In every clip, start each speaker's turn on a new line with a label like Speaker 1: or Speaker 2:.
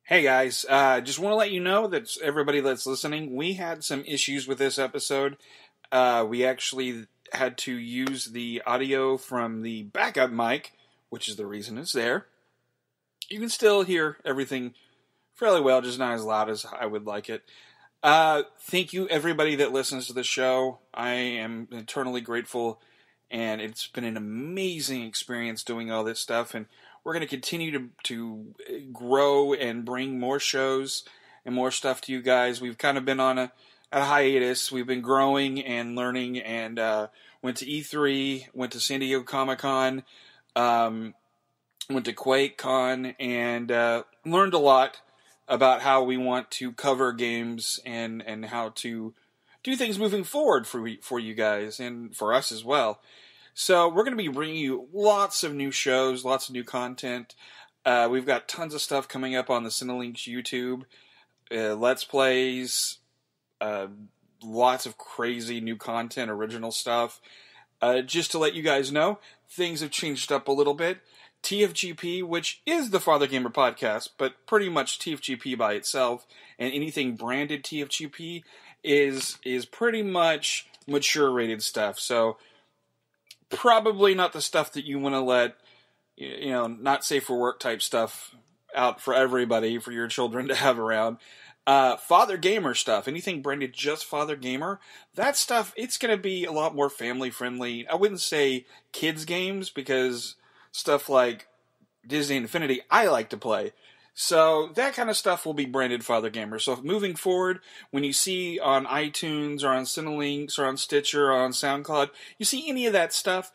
Speaker 1: Hey guys, just want to let you know that everybody that's listening, we had some issues with this episode. We actually had to use the audio from the backup mic, which is the reason it's there. You can still hear everything fairly well, just not as loud as I would like it. Thank you everybody that listens to the show. I am eternally grateful, and it's been an amazing experience doing all this stuff, and we're going to continue to grow and bring more shows and more stuff to you guys. We've kind of been on a hiatus. We've been growing and learning, and went to E3, went to San Diego Comic-Con, went to QuakeCon, and learned a lot about how we want to cover games and how to do things moving forward for you guys and for us as well. So we're going to be bringing you lots of new shows, lots of new content. We've got tons of stuff coming up on the Cinelinks YouTube, Let's Plays, lots of crazy new content, original stuff. Just to let you guys know, things have changed up a little bit. TFGP, which is the Fathergamer podcast, but pretty much TFGP by itself, and anything branded TFGP is pretty much mature rated stuff. So probably not the stuff that you want to let, not safe for work type stuff out for everybody, for your children to have around. Fathergamer stuff, anything branded just Fathergamer, that stuff, it's going to be a lot more family friendly. I wouldn't say kids games, because stuff like Disney Infinity, I like to play. So that kind of stuff will be branded Fathergamer. So moving forward, when you see on iTunes or on Cinelinks or on Stitcher or on SoundCloud, you see any of that stuff,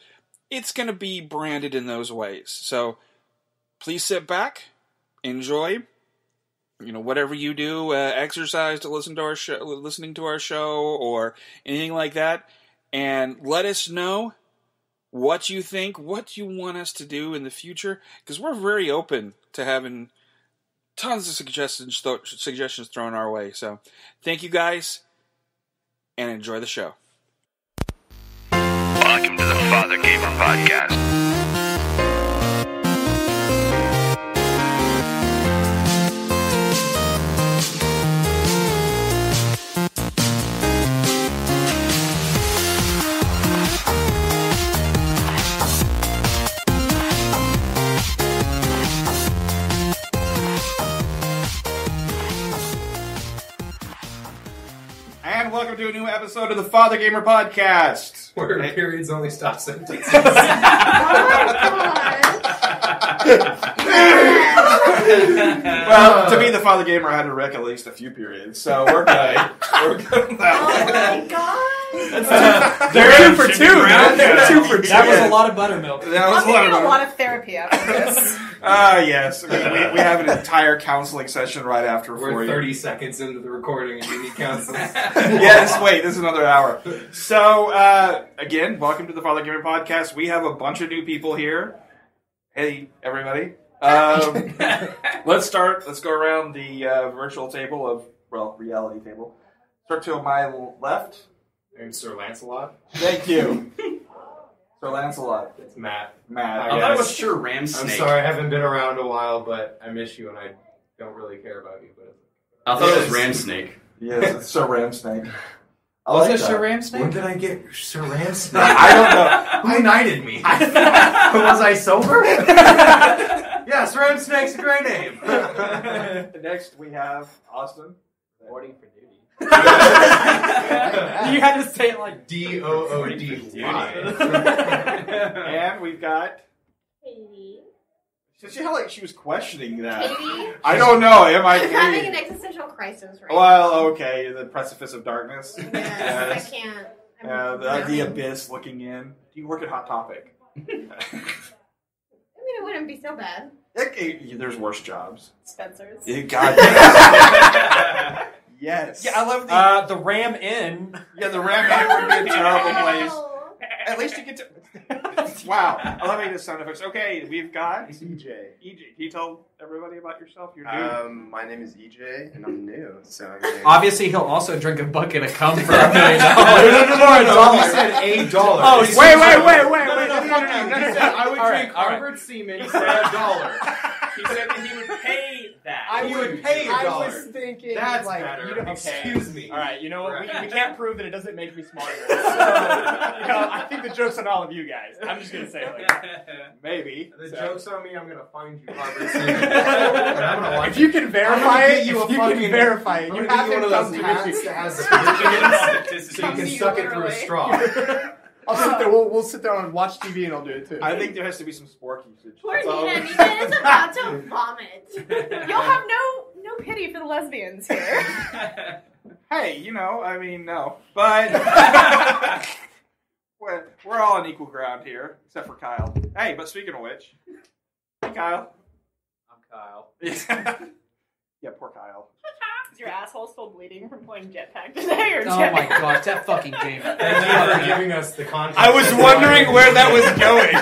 Speaker 1: it's going to be branded in those ways. So please sit back, enjoy, whatever you do, exercise to listening to our show or anything like that, and let us know what you think, what you want us to do in the future, because we're very open to having tons of suggestions thrown our way. So, thank you guys, and enjoy the show.
Speaker 2: Welcome to the Fathergamer podcast.
Speaker 1: And welcome to a new episode of the Fathergamer podcast.
Speaker 3: Where periods only stop sentences.
Speaker 1: Well, to be the Fathergamer, I had to wreck at least a few periods, so we're good. We're good with that.
Speaker 4: Oh my god!
Speaker 1: They're 2 for 2, man. They're 2 for 2.
Speaker 5: That was a lot of buttermilk.
Speaker 4: I'm getting a lot of therapy after this.
Speaker 1: Yes. We have an entire counseling session right after for
Speaker 3: We're
Speaker 1: you.
Speaker 3: 30 seconds into the recording and you need counseling.
Speaker 1: Yes, wait, this is another hour. So, again, welcome to the Fathergamer podcast. We have a bunch of new people here. Hey, everybody. Let's go around the virtual table reality table. Start to my left.
Speaker 3: I'm Sir Lancelot.
Speaker 1: Thank you. Sir Lancelot.
Speaker 3: It's Matt.
Speaker 1: Matt.
Speaker 3: I
Speaker 2: I thought it was Sure Ram
Speaker 3: I'm
Speaker 2: Snake.
Speaker 3: sorry, I haven't been around a while, but I miss you and I don't really care about you. But
Speaker 2: I thought it was Ram Snake.
Speaker 1: Yes, it's Sir Ram Snake.
Speaker 5: Was it Sir Ram Snake?
Speaker 3: when did I get Sir Ram Snake?
Speaker 1: I don't know.
Speaker 3: Who knighted me?
Speaker 5: Was I sober?
Speaker 3: Yes, Ram Snake's a great name.
Speaker 1: Next, we have Austin.
Speaker 5: Reporting for duty.
Speaker 3: You
Speaker 5: had to say it like
Speaker 3: DOODY.
Speaker 1: And we've got...
Speaker 4: Katie.
Speaker 1: She sounded like she was questioning that.
Speaker 4: Katie?
Speaker 1: I don't know. Am I
Speaker 4: I'm having an existential crisis right
Speaker 1: Well, okay. The precipice of darkness.
Speaker 4: now. Yes, I can't.
Speaker 1: The abyss looking in. Do you work at Hot Topic?
Speaker 4: I mean, it wouldn't be so bad.
Speaker 1: There's worse jobs.
Speaker 4: Spencer's.
Speaker 1: God. Yes.
Speaker 5: Yeah, I love the Ram Inn.
Speaker 1: Yeah, the Ram Inn would be a terrible place.
Speaker 4: Oh.
Speaker 1: At least you get to... Wow. I love how you did sound effects. Okay, we've got...
Speaker 6: EJ.
Speaker 1: EJ. Can you tell everybody about yourself? You're new.
Speaker 6: My name is EJ, and I'm new, so I mean...
Speaker 5: Obviously, he'll also drink a bucket of cum for $1 million.
Speaker 3: He said $8.
Speaker 5: Oh,
Speaker 3: He
Speaker 1: wait.
Speaker 3: said I would drink Harvard semen for $1.
Speaker 5: He said that he would pay that.
Speaker 7: You would pay $1.
Speaker 3: I was thinking,
Speaker 7: That's
Speaker 3: like,
Speaker 7: better.
Speaker 3: you know,
Speaker 7: Excuse me.
Speaker 3: All right, you know what? We can't prove that it doesn't make me smarter. So, I think the joke's on all of you guys. I'm just gonna say, like, maybe.
Speaker 7: The
Speaker 3: So.
Speaker 7: joke's on me. I'm gonna find you, Harvard. And I'm gonna watch
Speaker 3: If you can verify it,
Speaker 7: you
Speaker 3: if you can verify it, you have
Speaker 7: one
Speaker 3: to
Speaker 7: of
Speaker 3: come
Speaker 7: those
Speaker 3: to
Speaker 7: hats
Speaker 3: me.
Speaker 7: that has the predictions, so you
Speaker 4: Come
Speaker 7: can
Speaker 4: to you
Speaker 7: suck it through a
Speaker 4: literally.
Speaker 7: straw.
Speaker 3: I'll sit there. We'll sit there and watch TV, and I'll do it too.
Speaker 1: I think there has to be some spork usage.
Speaker 4: Poor
Speaker 1: That's all.
Speaker 4: Nina. Nina is about to vomit.
Speaker 8: You'll have no pity for the lesbians here.
Speaker 1: Hey, you know, I mean, no. But we're all on equal ground here, except for Kyle. Hey, but speaking of which, hey, Kyle.
Speaker 5: I'm Kyle.
Speaker 1: Yeah, poor Kyle.
Speaker 8: Is your asshole still bleeding from playing Jetpack today, or
Speaker 5: Oh my gosh, that fucking game.
Speaker 7: Thank you for giving us the context.
Speaker 1: I was wondering where that was going.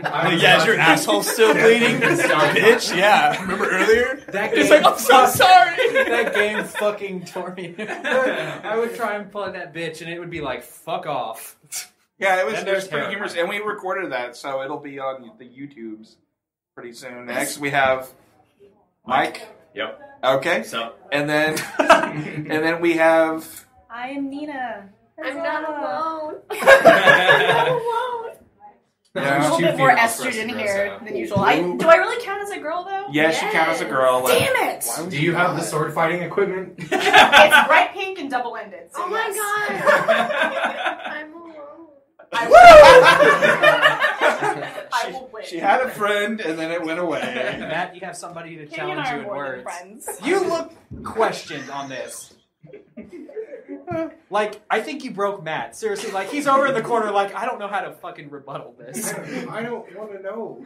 Speaker 7: I was
Speaker 1: Yeah, is
Speaker 7: about
Speaker 1: your
Speaker 7: to-
Speaker 1: asshole still bleeding? Bitch, yeah. Remember earlier?
Speaker 5: That
Speaker 1: He's
Speaker 5: game
Speaker 1: like, I'm so sorry.
Speaker 5: That game fucking tore me. I would try and play that bitch, and it would be like, fuck off.
Speaker 1: Yeah, it was
Speaker 5: That
Speaker 1: pretty
Speaker 5: terrifying.
Speaker 1: humorous. And we recorded that, so it'll be on the YouTubes pretty soon. Next, we have Mike.
Speaker 2: Yep.
Speaker 1: Okay.
Speaker 2: So.
Speaker 1: And then we have...
Speaker 8: I am Nina.
Speaker 4: I'm not alone.
Speaker 1: Yeah.
Speaker 8: A little
Speaker 7: Two
Speaker 8: bit more
Speaker 7: females for us to
Speaker 8: estrogen
Speaker 7: gross
Speaker 8: here
Speaker 7: out.
Speaker 8: than usual. Do I really count as a girl, though?
Speaker 1: Yeah, she counts as a girl.
Speaker 8: Damn it!
Speaker 7: Do you have the sword fighting equipment?
Speaker 8: It's bright pink and double-ended. So
Speaker 4: Oh my
Speaker 8: yes.
Speaker 4: god. I'm alone.
Speaker 8: I will win.
Speaker 1: She had a friend, and then it went away.
Speaker 5: Matt, you have somebody to
Speaker 8: Katie and
Speaker 5: challenge
Speaker 8: I
Speaker 5: you
Speaker 8: are
Speaker 5: in
Speaker 8: more than
Speaker 5: words.
Speaker 8: friends.
Speaker 5: You look questioned on this. Like, I think you broke Matt. Seriously, like, he's over in the corner like, I don't know how to fucking rebuttal this.
Speaker 7: I don't want to know.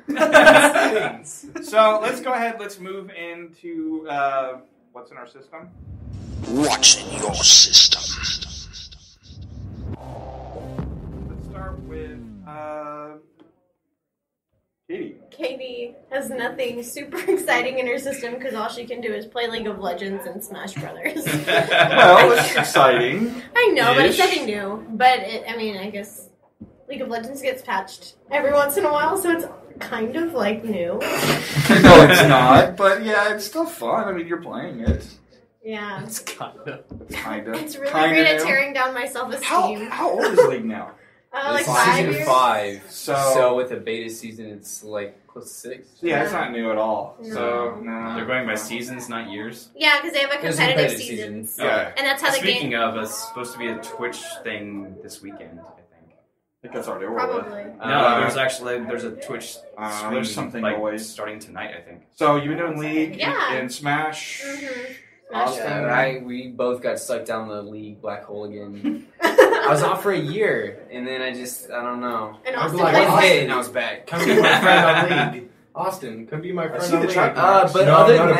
Speaker 1: So let's go ahead. Let's move into what's in our system.
Speaker 9: What's in your system?
Speaker 1: Let's start with Katie.
Speaker 4: Katie has nothing super exciting in her system because all she can do is play League of Legends and Smash Brothers.
Speaker 1: Well, it's exciting.
Speaker 4: I know, but it's
Speaker 1: Ish.
Speaker 4: nothing new. But I guess League of Legends gets patched every once in a while, so it's kind of like new.
Speaker 1: No, it's not. But yeah, it's still fun. I mean, you're playing it.
Speaker 4: Yeah.
Speaker 5: It's kind of.
Speaker 1: Kind of.
Speaker 4: It's really
Speaker 1: Kinda
Speaker 4: great at
Speaker 1: new.
Speaker 4: tearing down my self-esteem.
Speaker 1: How old is League now?
Speaker 4: Like
Speaker 6: This is
Speaker 4: 5
Speaker 6: season
Speaker 4: years?
Speaker 6: 5.
Speaker 1: So-
Speaker 6: So with the beta season, it's like close to 6.
Speaker 1: Yeah, it's not new at all. So no.
Speaker 2: They're going by seasons, not years.
Speaker 4: Yeah, because they have a
Speaker 6: There's
Speaker 4: competitive
Speaker 6: competitive
Speaker 4: seasons.
Speaker 6: season.
Speaker 1: Yeah.
Speaker 4: And that's how the
Speaker 2: Speaking
Speaker 4: game...
Speaker 2: of, it's supposed to be a Twitch thing this weekend, I think.
Speaker 1: I think that's already over
Speaker 4: Probably.
Speaker 1: with.
Speaker 2: No, there's a Twitch stream,
Speaker 1: there's something
Speaker 2: like,
Speaker 1: always.
Speaker 2: starting tonight, I think.
Speaker 1: So you've been doing League
Speaker 4: Yeah.
Speaker 1: and Smash.
Speaker 4: Mm-hmm.
Speaker 6: Yeah, we both got sucked down the league black hole again. I was off for a year, and then I don't know.
Speaker 4: And
Speaker 7: I'd
Speaker 4: Austin
Speaker 7: be like,
Speaker 4: plays...
Speaker 6: One hit, and I was back.
Speaker 7: Come be my friend on League. Austin, come be my friend
Speaker 1: see
Speaker 7: on
Speaker 1: the
Speaker 7: League.
Speaker 1: track
Speaker 6: But
Speaker 7: No,
Speaker 6: other
Speaker 7: I'm
Speaker 6: than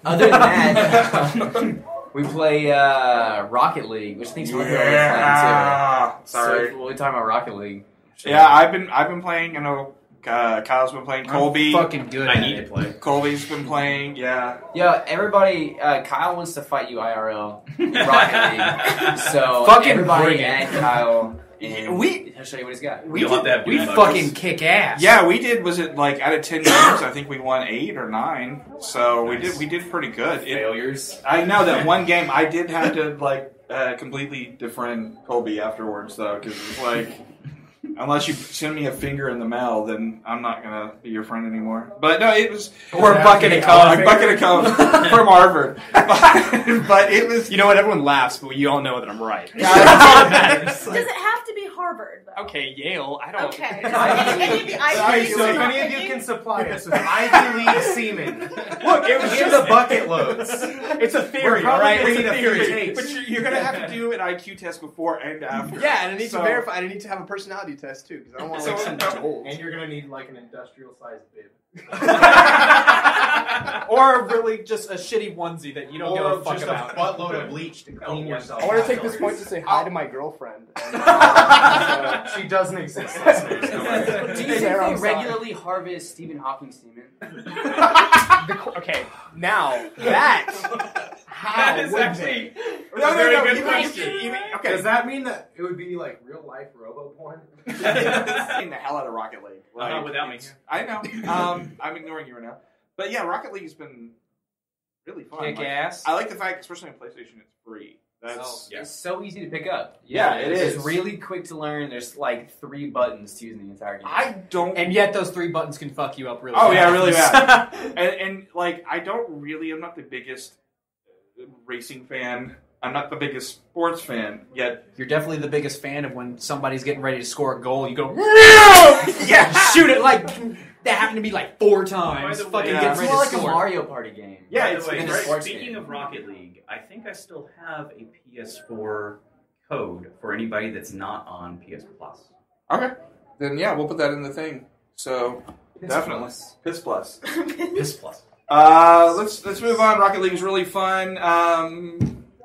Speaker 7: not
Speaker 6: that, we play Rocket League, which I think Smoker always playing too.
Speaker 1: Sorry.
Speaker 6: So we're talking about Rocket League.
Speaker 1: Yeah, I've been playing. I know Kyle's been playing. Colby.
Speaker 5: Fucking good.
Speaker 2: I need to play.
Speaker 1: Colby's been playing. Yeah.
Speaker 6: Yeah, everybody. Kyle wants to fight you IRL Rocket League, so
Speaker 5: Fucking
Speaker 6: everybody
Speaker 5: bring it.
Speaker 6: add Kyle. And
Speaker 1: We-
Speaker 6: he'll show you what he's got.
Speaker 1: We
Speaker 2: You'll have to have
Speaker 5: We
Speaker 2: good
Speaker 5: fucking
Speaker 2: buckets.
Speaker 5: kick ass.
Speaker 1: Yeah, we did. Was it like out of 10 games? I think we won 8 or 9. So
Speaker 2: Nice.
Speaker 1: we did pretty good.
Speaker 2: Failures.
Speaker 1: I know that one game I did have to completely defriend Colby afterwards though, because it was like, unless you send me a finger in the mail, then I'm not gonna be your friend anymore. But no, it was
Speaker 5: Or a bucket of
Speaker 1: a
Speaker 5: cum.
Speaker 1: bucket of cum from Harvard. But it was.
Speaker 3: You know what? Everyone laughs, but you all know that I'm right.
Speaker 8: Does it have to be Harvard, though?
Speaker 3: Okay, Yale. I don't.
Speaker 8: Okay. Any of the Ivy Leagues
Speaker 7: So if
Speaker 8: not
Speaker 7: any of you
Speaker 8: thinking?
Speaker 7: can supply us with Ivy League semen,
Speaker 3: Look, it was
Speaker 7: here's
Speaker 3: just
Speaker 7: the bucket loads.
Speaker 3: It's a
Speaker 7: We're
Speaker 3: theory,
Speaker 7: probably
Speaker 3: alright?
Speaker 7: gonna
Speaker 3: It's
Speaker 7: need
Speaker 3: a
Speaker 7: a few
Speaker 3: theory.
Speaker 7: tapes.
Speaker 1: But you're gonna have to do an IQ test before and after.
Speaker 3: Yeah, and I need
Speaker 1: So-
Speaker 3: to verify. And I need to have a personality test too, because I don't want to like
Speaker 1: So-
Speaker 3: some jolt.
Speaker 7: And you're gonna need like an industrial sized bib.
Speaker 5: Or really just a shitty onesie that you don't give a fuck
Speaker 7: just
Speaker 5: about.
Speaker 7: a buttload of bleach to clean yourself.
Speaker 3: I want to take this point to say hi to my girlfriend.
Speaker 7: She doesn't exist. listeners. Don't worry.
Speaker 6: Do you think
Speaker 3: Sarah,
Speaker 6: they
Speaker 3: I'm sorry.
Speaker 6: regularly harvest Stephen Hawking semen?
Speaker 3: Okay, now that how
Speaker 2: That is
Speaker 3: would
Speaker 2: actually
Speaker 3: they?
Speaker 2: a very good
Speaker 3: even-
Speaker 2: question.
Speaker 3: Okay,
Speaker 7: Does that mean that it would be like real life robo porn?
Speaker 1: Playing the hell out of Rocket League.
Speaker 2: Not without me.
Speaker 1: I know. I'm ignoring you right now. But yeah, Rocket League's been really fun.
Speaker 5: Kick ass.
Speaker 1: I like the fact, especially on PlayStation, it's free. That's
Speaker 6: It's so easy to pick up.
Speaker 1: Yeah, it is.
Speaker 6: It's really quick to learn. There's like 3 buttons to use in the entire game.
Speaker 1: I don't.
Speaker 5: And yet those 3 buttons can fuck you up really
Speaker 1: Oh
Speaker 5: bad.
Speaker 1: yeah, really bad. and like I don't really. I'm not the biggest racing fan. I'm not the biggest sports fan yet.
Speaker 5: You're definitely the biggest fan of when somebody's getting ready to score a goal. You go,
Speaker 1: Yeah,
Speaker 5: shoot it like that happened to be like 4 times.
Speaker 2: By the way,
Speaker 5: Fucking
Speaker 1: yeah.
Speaker 5: getting
Speaker 6: It's
Speaker 5: ready
Speaker 6: more
Speaker 5: to
Speaker 6: like a
Speaker 5: score.
Speaker 6: Mario Party game.
Speaker 1: Yeah,
Speaker 2: By
Speaker 1: it's
Speaker 2: the way,
Speaker 6: in a
Speaker 2: right,
Speaker 6: sports
Speaker 2: speaking
Speaker 6: game.
Speaker 2: of Rocket League, I think I still have a PS4 code for anybody that's not on PS Plus.
Speaker 1: Okay. Then yeah, we'll put that in the thing. So definitely Piss Plus.
Speaker 5: Piss Plus.
Speaker 1: Let's move on. Rocket League is really fun.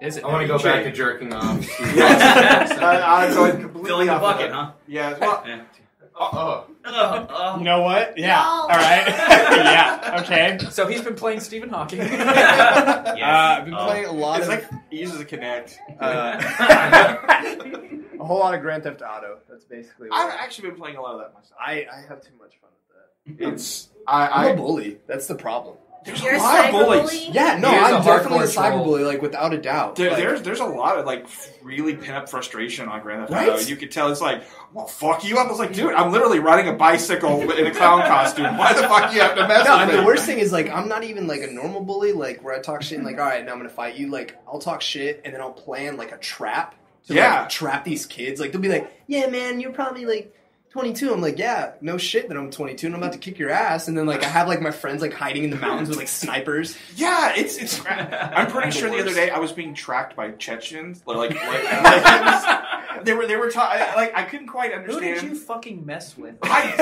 Speaker 5: Is it?
Speaker 7: I want to go back to jerking off.
Speaker 1: Yes. I'm going completely
Speaker 2: Filling the
Speaker 1: off of
Speaker 2: bucket,
Speaker 1: it.
Speaker 2: huh?
Speaker 1: Yeah. Well,
Speaker 3: You know what? Yeah.
Speaker 4: No.
Speaker 3: All right. Yeah. Okay.
Speaker 5: So he's been playing Stephen Hawking.
Speaker 2: Yes.
Speaker 3: I've been playing a lot
Speaker 1: it's
Speaker 3: of
Speaker 1: like he uses a Kinect.
Speaker 3: a whole lot of Grand Theft Auto. That's basically what
Speaker 1: I've actually been playing a lot of that myself.
Speaker 3: I have too much fun with that.
Speaker 1: It's
Speaker 3: I'm
Speaker 1: I
Speaker 3: a bully. That's the problem.
Speaker 1: there's
Speaker 4: You're
Speaker 1: a
Speaker 4: a
Speaker 1: lot of bullies.
Speaker 4: cyberbully?
Speaker 3: Yeah, no,
Speaker 5: He is
Speaker 3: I'm
Speaker 5: a
Speaker 3: definitely a
Speaker 5: hardcore troll.
Speaker 3: cyberbully, like without a doubt. Like,
Speaker 1: There's a lot of like really pin up frustration on Grand Theft
Speaker 3: Right?
Speaker 1: Auto. You could tell it's like, well, fuck you up. I was like, dude, I'm literally riding a bicycle in a clown costume. Why the fuck do you have to mess
Speaker 3: no,
Speaker 1: with
Speaker 3: and
Speaker 1: me?
Speaker 3: the worst thing is like I'm not even like a normal bully, like where I talk shit and like, all right, now I'm gonna fight you. Like I'll talk shit and then I'll plan like a trap to
Speaker 1: Yeah.
Speaker 3: like trap these kids. Like they'll be like, yeah, man, you're probably like 22. I'm like, yeah, no shit that I'm 22 and I'm about to kick your ass. And then like I have like my friends like hiding in the mountains with like snipers.
Speaker 1: Yeah, it's. I'm pretty sure the other day I was being tracked by Chechens. Like they were like I couldn't quite
Speaker 5: Who
Speaker 1: understand.
Speaker 5: did you fucking mess with?
Speaker 1: Like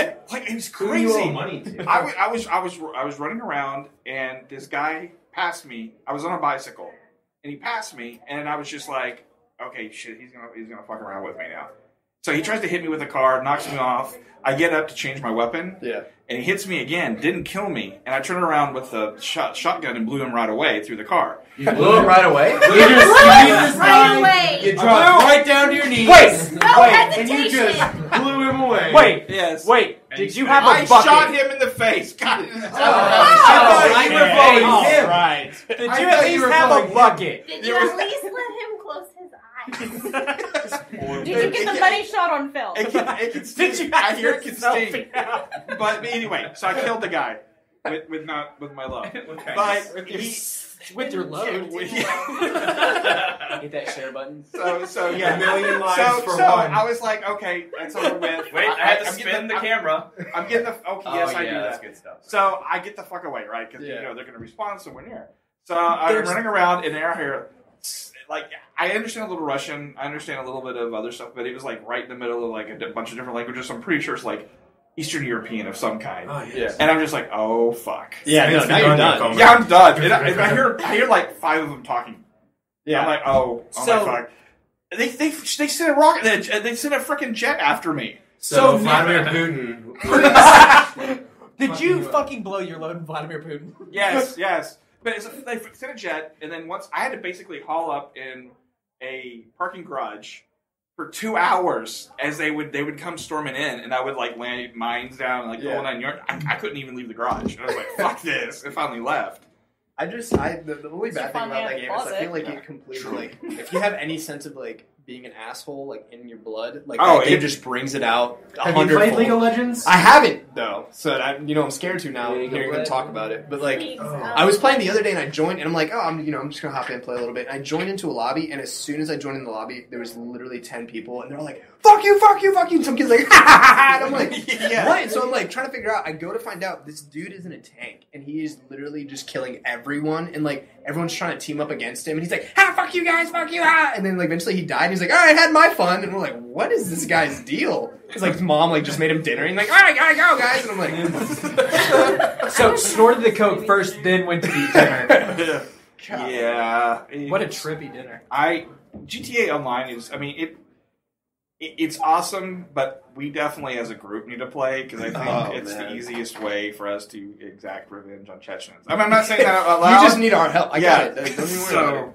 Speaker 1: it was
Speaker 7: Who you owe
Speaker 1: crazy.
Speaker 7: money to?
Speaker 1: I was running around and this guy passed me. I was on a bicycle and he passed me and I was just like, okay, shit, he's gonna fuck around with me now. So he tries to hit me with a car, knocks me off. I get up to change my weapon,
Speaker 3: Yeah.
Speaker 1: and he hits me again. Didn't kill me, and I turn around with the shotgun and blew him right away through the car.
Speaker 6: You blew it right away?
Speaker 4: Right away.
Speaker 7: You dropped right down to your knees.
Speaker 5: Wait!
Speaker 4: No
Speaker 5: Wait!
Speaker 7: And you
Speaker 4: hesitation.
Speaker 7: just blew him away.
Speaker 5: Wait!
Speaker 1: Yes.
Speaker 5: Wait!
Speaker 2: And
Speaker 5: Did
Speaker 2: he
Speaker 5: you
Speaker 2: smacked
Speaker 5: have
Speaker 1: I
Speaker 5: a bucket?
Speaker 1: shot him in the face. God.
Speaker 7: I
Speaker 3: Okay.
Speaker 7: thought you were voting
Speaker 3: All
Speaker 7: him.
Speaker 3: right.
Speaker 5: Did you
Speaker 7: I
Speaker 5: at
Speaker 7: thought
Speaker 5: least
Speaker 7: you were
Speaker 5: have a
Speaker 7: voting him.
Speaker 5: bucket?
Speaker 4: Did you at least let him close his eyes?
Speaker 8: Did you get the money shot on film?
Speaker 1: It can sting.
Speaker 5: Did you
Speaker 1: I hear it can sting.
Speaker 5: selfie out?
Speaker 1: But anyway, so I killed the guy with my love.
Speaker 2: Okay.
Speaker 1: But he.
Speaker 5: With your load.
Speaker 6: Hit that share button.
Speaker 1: So yeah,
Speaker 7: A million lives
Speaker 1: so
Speaker 7: for one.
Speaker 1: I was like, okay, that's over with.
Speaker 2: Wait, I had to
Speaker 1: I'm
Speaker 2: spin
Speaker 1: getting
Speaker 2: the camera.
Speaker 1: I'm getting the okay. Yes, I do
Speaker 2: yeah,
Speaker 1: that.
Speaker 2: that's good stuff.
Speaker 1: So I get the fuck away, right? Because
Speaker 3: Yeah.
Speaker 1: you know they're going to respawn somewhere near. So I'm
Speaker 5: There's-
Speaker 1: running around in air here. Like I understand a little Russian, I understand a little bit of other stuff, but it was like right in the middle of like a bunch of different languages. So I'm pretty sure it's like Eastern European of some kind.
Speaker 7: Oh,
Speaker 3: Yeah.
Speaker 1: And I'm just like, oh fuck.
Speaker 3: Yeah, no,
Speaker 7: It's
Speaker 3: now you're
Speaker 7: done.
Speaker 3: done.
Speaker 1: Yeah, I'm done. And I hear like 5 of them talking.
Speaker 3: Yeah.
Speaker 1: I'm like, oh
Speaker 5: So-
Speaker 1: my fuck. They sent a rocket. They sent a freaking jet after me.
Speaker 7: So
Speaker 5: So
Speaker 7: Vladimir Putin.
Speaker 5: Did you fucking blow your load, Vladimir Putin?
Speaker 1: Yes. But they sent a jet, and then once I had to basically haul up in a parking garage for 2 hours as they would come storming in, and I would like land mines down and like the whole 9 yards. I couldn't even leave the garage. And I was like, fuck this, and finally left.
Speaker 3: The only
Speaker 8: So
Speaker 3: bad thing
Speaker 8: finally
Speaker 3: about that
Speaker 8: had
Speaker 3: game is I
Speaker 8: closet.
Speaker 3: feel like it completely like if you have any sense of like being an asshole like in your blood, like
Speaker 1: Oh,
Speaker 3: that game
Speaker 1: it-
Speaker 3: just brings it out
Speaker 7: Have you played
Speaker 3: 100-fold.
Speaker 7: League of Legends?
Speaker 3: I haven't though, so I'm scared to now
Speaker 6: League of
Speaker 3: hearing them
Speaker 6: Legends.
Speaker 3: talk about it. But like
Speaker 4: Please,
Speaker 3: I was playing the other day and I joined and I'm like, oh, I'm just gonna hop in and play a little bit. And I joined into a lobby and as soon as I joined in the lobby, there was literally 10 people and they're all like, fuck you, fuck you, fuck you. And some kid's like, ha ha ha. And I'm like,
Speaker 1: Yeah.
Speaker 3: what? And so I'm like trying to figure out. I go to find out this dude is in a tank and he is literally just killing everyone and like everyone's trying to team up against him and he's like, ha, fuck you guys, fuck you, ha. And then like eventually he died and he's like, all right, I had my fun. And we're like, what is this guy's deal? His like his mom like just made him dinner and he's like, all right, gotta go, guys. And I'm like,
Speaker 5: So snorted the coke first, then went to eat dinner.
Speaker 1: Yeah.
Speaker 5: What a trippy dinner.
Speaker 1: GTA Online is. I mean it's awesome, but we definitely as a group need to play because I think it's the easiest way for us to exact revenge on Chechens. I mean, I'm not saying that out loud.
Speaker 3: you just need our help. I got it. Don't even worry about it.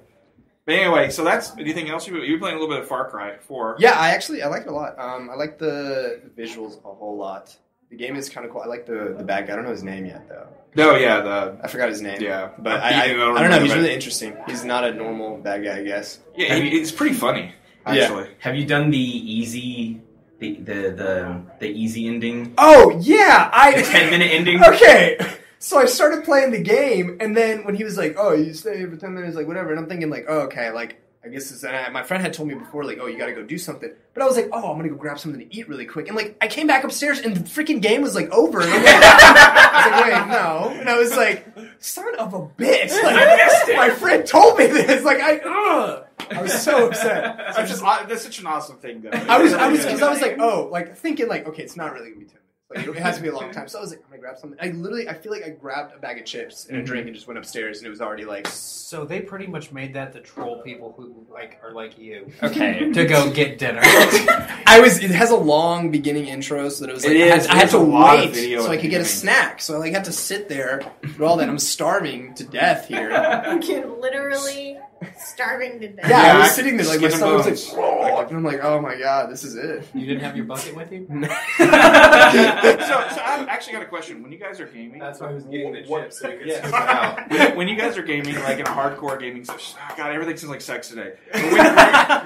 Speaker 1: But anyway, so that's anything else you were playing a little bit of Far Cry 4.
Speaker 3: Yeah, I like it a lot. I like the visuals a whole lot. The game is kind of cool. I like the bad guy. I don't know his name yet, though.
Speaker 1: No, yeah,
Speaker 3: I forgot his name.
Speaker 1: Yeah.
Speaker 3: But I don't know. He's really interesting. He's not a normal bad guy, I guess.
Speaker 1: Yeah, it's pretty funny, actually.
Speaker 2: Have you done the easy, the easy ending?
Speaker 3: Oh, yeah!
Speaker 2: The 10-minute ending?
Speaker 3: Okay! So I started playing the game, and then when he was like, oh, you stay for 10 minutes, like, whatever, and I'm thinking, like, oh, okay, like, I guess this, and my friend had told me before, like, oh, you gotta go do something. But I was like, oh, I'm gonna go grab something to eat really quick. And, like, I came back upstairs, and the freaking game was, like, over. And I'm like, I was like, wait, no. And I was like, son of a bitch. Like, my friend told me this. Like, I was so upset.
Speaker 1: That's such an awesome thing, though.
Speaker 3: I was like, oh, like, thinking, like, okay, it's not really gonna be 10 minutes. Like, it has to be a long time. So I was like, I'm gonna grab something. I feel like I grabbed a bag of chips and a drink and just went upstairs, and it was already like.
Speaker 5: So they pretty much made that to troll people who like are like you.
Speaker 3: Okay.
Speaker 5: To go get dinner.
Speaker 3: It has a long beginning intro, so that it was like I had to wait so I could get a snack. So I like had to sit there through all that. I'm starving to death here.
Speaker 4: You're literally starving to death.
Speaker 3: Yeah, I was sitting there like my stomach was like, whoa, and I'm like, oh my god, this is it.
Speaker 5: You didn't have your bucket with you?
Speaker 1: So I've actually got a question. When you guys are gaming,
Speaker 7: That's why I was getting the chips so we could
Speaker 1: Yeah.
Speaker 7: scoop it out.
Speaker 1: when you guys are gaming, like in a hardcore gaming session, God, everything seems like sex today.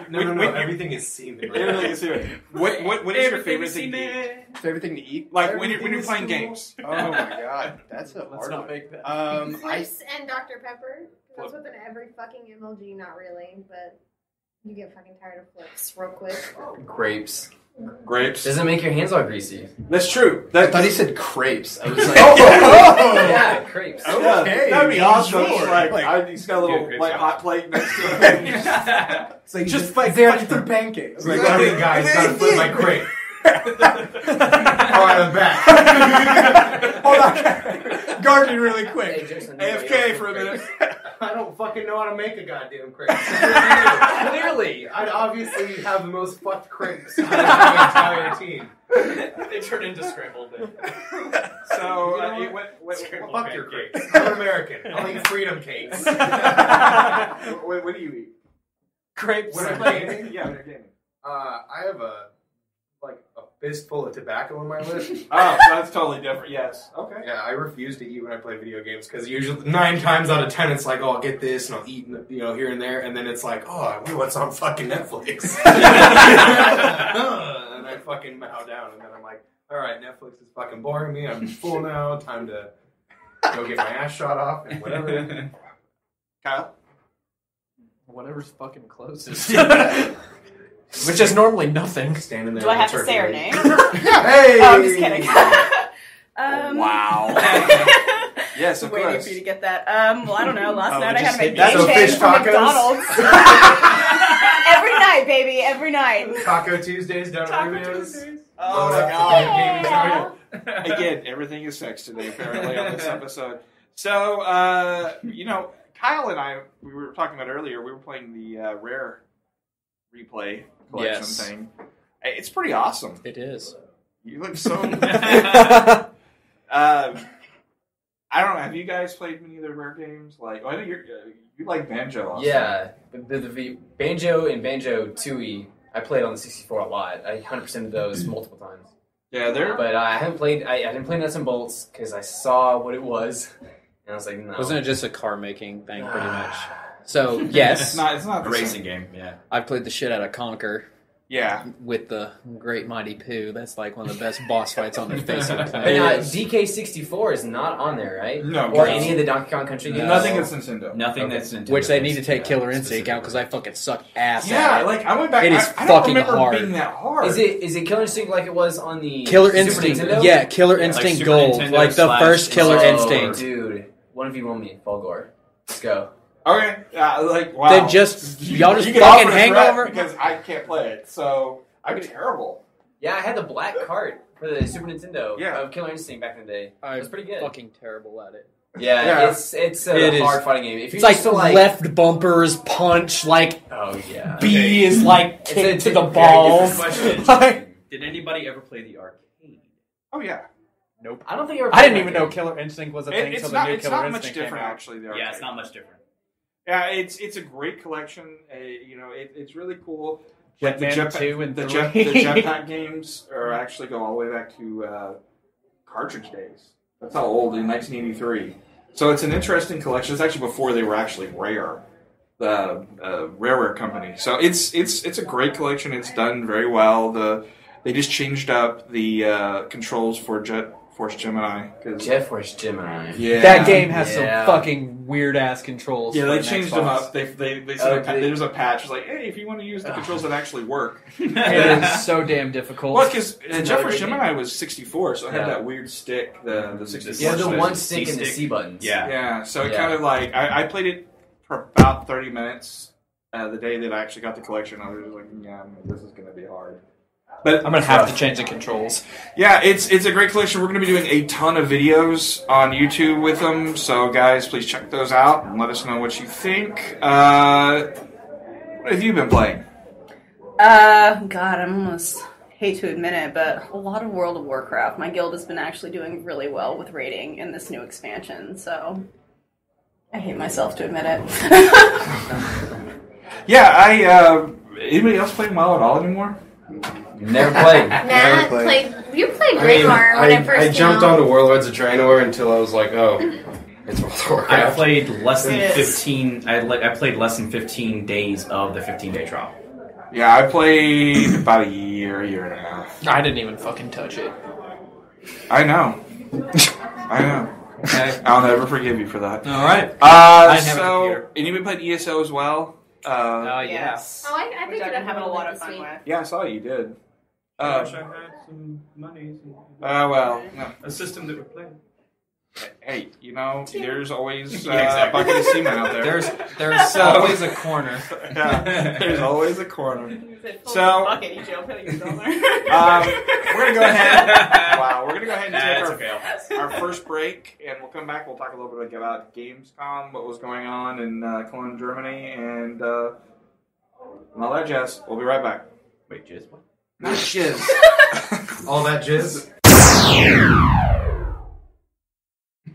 Speaker 7: No, everything is semen. Right?
Speaker 1: Everything is semen. What is your favorite thing to eat?
Speaker 3: Favorite thing to eat?
Speaker 1: Like when you're playing games.
Speaker 3: Oh my god, that's a
Speaker 5: Let's
Speaker 3: hard
Speaker 5: not
Speaker 3: one.
Speaker 5: make that.
Speaker 4: Flips and Dr. Pepper. That's within every fucking MLG, not really, but you get fucking tired of flips real quick.
Speaker 6: Grapes.
Speaker 1: Grapes.
Speaker 6: Doesn't make your hands all greasy.
Speaker 1: That's true.
Speaker 3: I thought he said crepes. I was like,
Speaker 6: Yeah, crepes.
Speaker 3: Okay,
Speaker 1: that'd be awesome.
Speaker 3: sure.
Speaker 1: He's got a little
Speaker 2: grapes
Speaker 1: like
Speaker 2: out.
Speaker 1: hot plate next to him.
Speaker 3: It's like
Speaker 5: Just
Speaker 3: like through pancakes.
Speaker 7: Like, okay, guys, gotta flip my crate. Alright, I'm back.
Speaker 3: Hold on, gardening really quick.
Speaker 6: Hey, Jason,
Speaker 1: AFK for a minute.
Speaker 7: I don't fucking know how to make a goddamn crate. Clearly, I'd obviously have the most fucked crepes out of the entire team.
Speaker 5: They turn into scrambled eggs.
Speaker 1: So,
Speaker 7: Well, fuck your crepes. I'm American. I'll eat freedom cakes.
Speaker 1: what do you eat?
Speaker 5: Crepes.
Speaker 7: When I'm gaming,
Speaker 1: Yeah, when you're gaming.
Speaker 7: I have a fistful of tobacco on my lip.
Speaker 1: Oh, so that's totally different. Yes. Okay.
Speaker 7: Yeah, I refuse to eat when I play video games because usually 9 times out of 10 it's like, oh, I'll get this and I'll eat, here and there, and then it's like, oh, I wonder what's on fucking Netflix. And I fucking bow down, and then I'm like, all right, Netflix is fucking boring me. I'm full now. Time to go get my ass shot off and whatever.
Speaker 1: Kyle.
Speaker 5: Whatever's fucking closest. Which is normally nothing.
Speaker 7: Standing there.
Speaker 8: Do I
Speaker 7: with
Speaker 8: have
Speaker 7: a
Speaker 8: to say her
Speaker 7: turkey.
Speaker 8: name?
Speaker 7: Hey!
Speaker 8: Oh, I'm just kidding.
Speaker 1: Wow. Yes, of
Speaker 8: Waiting
Speaker 1: course.
Speaker 8: for you to get that. Well, I don't know. Last night I
Speaker 5: just
Speaker 8: had my
Speaker 5: hit that.
Speaker 8: game
Speaker 7: So
Speaker 8: change
Speaker 7: fish
Speaker 8: from
Speaker 7: tacos?
Speaker 8: McDonald's. Every night, baby. Every night.
Speaker 7: Taco Tuesdays down
Speaker 8: Taco
Speaker 7: at Rubio's.
Speaker 8: Tuesdays.
Speaker 1: Oh my
Speaker 8: Yeah.
Speaker 1: God. Again, everything is sex today, apparently, on this episode. So, Kyle and I, we were talking about earlier, we were playing the Rare replay collection thing. It's pretty awesome.
Speaker 5: It is.
Speaker 1: You look so... I don't know, have you guys played many of the Rare games? Like, I know you like Banjo also.
Speaker 6: Yeah, the Banjo and Banjo Tooie, I played on the 64 a lot. I 100%ed those multiple times.
Speaker 1: Yeah, they're...
Speaker 6: But I haven't played. I didn't play Nuts and Bolts because I saw what it was, and I was like, no.
Speaker 5: Wasn't it just a car making thing, pretty much? So yes,
Speaker 1: It's not
Speaker 2: A
Speaker 1: the
Speaker 2: racing
Speaker 1: same.
Speaker 2: game, yeah.
Speaker 5: I played the shit out of Conquer
Speaker 1: Yeah.
Speaker 5: with the Great Mighty Pooh. That's like one of the best boss fights on the face of the
Speaker 6: But
Speaker 5: planet.
Speaker 6: DK64 is not on there, right?
Speaker 1: No.
Speaker 6: Or
Speaker 1: no.
Speaker 6: any of the Donkey Kong Country games.
Speaker 1: Nothing that's Nintendo.
Speaker 2: Nothing
Speaker 6: Okay.
Speaker 2: that's Nintendo.
Speaker 5: Which they need to take
Speaker 2: based,
Speaker 5: Killer
Speaker 2: yeah,
Speaker 5: Instinct out because I fucking suck ass
Speaker 1: Yeah,
Speaker 5: at it.
Speaker 1: like, I went back...
Speaker 5: It is
Speaker 1: I don't
Speaker 5: fucking
Speaker 1: remember
Speaker 5: hard.
Speaker 1: being that hard.
Speaker 6: Is it Killer Instinct like it was on the
Speaker 5: Killer
Speaker 6: Super
Speaker 5: Instinct,
Speaker 6: Nintendo?
Speaker 5: yeah, Killer
Speaker 2: Like
Speaker 5: Instinct
Speaker 2: Super
Speaker 5: Gold,
Speaker 2: Nintendo
Speaker 5: like the
Speaker 2: slash
Speaker 5: first Killer
Speaker 6: Oh,
Speaker 5: Instinct.
Speaker 6: dude. One of you won me, Fulgore. Let's go.
Speaker 1: Okay, wow.
Speaker 5: Then just y'all just
Speaker 1: You can
Speaker 5: fucking
Speaker 1: offer a
Speaker 5: hang
Speaker 1: threat
Speaker 5: over.
Speaker 1: because I can't play it, so I'm terrible.
Speaker 6: Yeah, I had the black cart for the Super Nintendo
Speaker 1: Yeah.
Speaker 6: of Killer Instinct back in the day. It
Speaker 5: I'm
Speaker 6: was pretty good.
Speaker 5: fucking terrible at it.
Speaker 6: Yeah,
Speaker 1: Yeah.
Speaker 6: it's
Speaker 5: It
Speaker 6: a
Speaker 5: is.
Speaker 6: hard fighting game. If
Speaker 5: It's
Speaker 6: you're
Speaker 5: like
Speaker 6: used to like
Speaker 5: left bumpers punch, like
Speaker 6: oh yeah.
Speaker 5: B is like
Speaker 6: It's
Speaker 5: kick
Speaker 6: a
Speaker 5: to the
Speaker 6: very
Speaker 5: balls.
Speaker 6: different
Speaker 5: Like-
Speaker 2: Did anybody ever play the arcade?
Speaker 1: Oh yeah,
Speaker 5: Nope.
Speaker 6: I don't think I ever
Speaker 5: I didn't
Speaker 6: played
Speaker 5: even
Speaker 6: that
Speaker 5: know
Speaker 6: game.
Speaker 5: Killer Instinct was a thing
Speaker 1: it's
Speaker 5: until
Speaker 1: not.
Speaker 5: the new
Speaker 1: It's
Speaker 5: Killer
Speaker 1: not much
Speaker 5: Instinct came
Speaker 1: different
Speaker 5: out.
Speaker 1: actually. The
Speaker 2: Yeah,
Speaker 1: arcade.
Speaker 2: it's not much different.
Speaker 1: Yeah, it's a great collection. It's really cool. Like
Speaker 5: Jetman 2 and
Speaker 1: the
Speaker 5: 3.
Speaker 1: jetpack games are actually go all the way back to cartridge days. That's how old, in 1983. So it's an interesting collection. It's actually before they were actually Rare, the Rareware company. So it's a great collection. It's done very well. They just changed up the controls for Jet Force Gemini.
Speaker 6: Jet Force Gemini.
Speaker 1: Yeah,
Speaker 5: That game has some fucking weird ass controls.
Speaker 1: Yeah,
Speaker 5: for
Speaker 1: they
Speaker 5: an
Speaker 1: changed
Speaker 5: Xbox.
Speaker 1: them up. They said there's a patch. It's like, hey, if you want to use the controls that actually work.
Speaker 5: It is so damn difficult.
Speaker 1: Well, because Jet Force
Speaker 5: great
Speaker 1: Gemini was 64, so it had that weird stick, the 64.
Speaker 6: Yeah, the
Speaker 1: stick.
Speaker 6: one stick and the
Speaker 2: C-stick.
Speaker 6: C buttons.
Speaker 1: Yeah, so it kind of like, I played it for about 30 minutes the day that I actually got the collection. I was just like, yeah, this is going to be hard. But
Speaker 5: I'm gonna have to change the controls.
Speaker 1: yeah, it's a great collection. We're going to be doing a ton of videos on YouTube with them, so guys, please check those out and let us know what you think. What have you been playing?
Speaker 10: God, I'm almost hate to admit it, but a lot of World of Warcraft. My guild has been actually doing really well with raiding in this new expansion, so I hate myself to admit it.
Speaker 1: Yeah, anybody else playing WoW at all anymore?
Speaker 6: Never played.
Speaker 4: Matt played. You played
Speaker 7: I mean,
Speaker 4: Grimoire when it first
Speaker 7: I
Speaker 4: came
Speaker 7: jumped
Speaker 4: out.
Speaker 7: onto Warlords of Draenor until I was like, oh, it's World of Warcraft.
Speaker 2: I played less than
Speaker 10: It is.
Speaker 2: 15. I played less than 15 days of the 15-day trial.
Speaker 1: Yeah, I played about a year and a half.
Speaker 5: I didn't even fucking touch it.
Speaker 1: I know. I know.
Speaker 5: Okay.
Speaker 1: I'll never forgive you for that.
Speaker 5: All right. didn't have a
Speaker 1: So,
Speaker 5: computer.
Speaker 1: anybody played ESO as well?
Speaker 5: Yes.
Speaker 4: Oh, I
Speaker 8: Which
Speaker 4: picked
Speaker 8: I've
Speaker 4: it
Speaker 8: been
Speaker 4: up
Speaker 8: having a lot of
Speaker 4: this
Speaker 8: fun
Speaker 4: week.
Speaker 8: with.
Speaker 1: Yeah, I saw you did.
Speaker 2: I wish I had some money.
Speaker 1: Well, no.
Speaker 2: A system that would play.
Speaker 1: Hey, you know, there's always
Speaker 2: Yeah, exactly.
Speaker 1: a bucket of semen out there.
Speaker 5: There's always a corner.
Speaker 1: Yeah, there's always a corner.
Speaker 8: So,
Speaker 1: So-
Speaker 8: bucket, you joke, putting it on there.
Speaker 1: We're gonna go ahead. Wow, we're gonna go ahead and take
Speaker 2: That's
Speaker 1: our,
Speaker 2: okay. I'll pass.
Speaker 1: our first break, and we'll come back. We'll talk a little bit about Gamescom, what was going on in Cologne, Germany, and all that jazz. We'll be right back.
Speaker 2: Wait, jizz? What?
Speaker 1: Not jizz.
Speaker 7: All that jizz.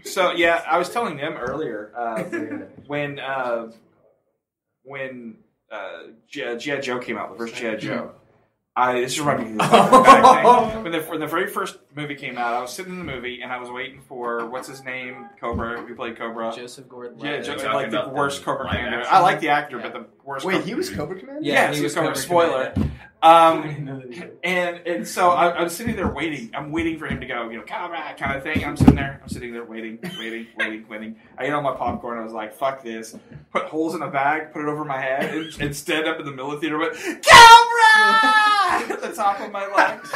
Speaker 1: So yeah, I was telling them earlier when G.I. Joe came out, the first G.I. Joe. This is reminding me of the when the very first movie came out, I was sitting in the movie and I was waiting for what's his name, Cobra. Who played Cobra?
Speaker 5: Joseph Gordon.
Speaker 1: Yeah,
Speaker 2: You're
Speaker 1: just
Speaker 2: talking
Speaker 1: like the
Speaker 2: about
Speaker 1: worst
Speaker 2: the
Speaker 1: Cobra
Speaker 2: live
Speaker 1: Commander.
Speaker 2: action?
Speaker 1: I like the actor,
Speaker 5: Yeah.
Speaker 1: but the worst.
Speaker 3: Wait,
Speaker 1: Cobra-
Speaker 3: he was Cobra Commander?
Speaker 1: Yes, he was Cobra. Spoiler. And so I'm sitting there waiting. I'm waiting for him to go, Cobra kind of thing. I'm sitting there waiting. I ate all my popcorn. I was like, fuck this. Put holes in a bag, put it over my head, and stand up in the middle of the theater with Cobra at the top of my legs.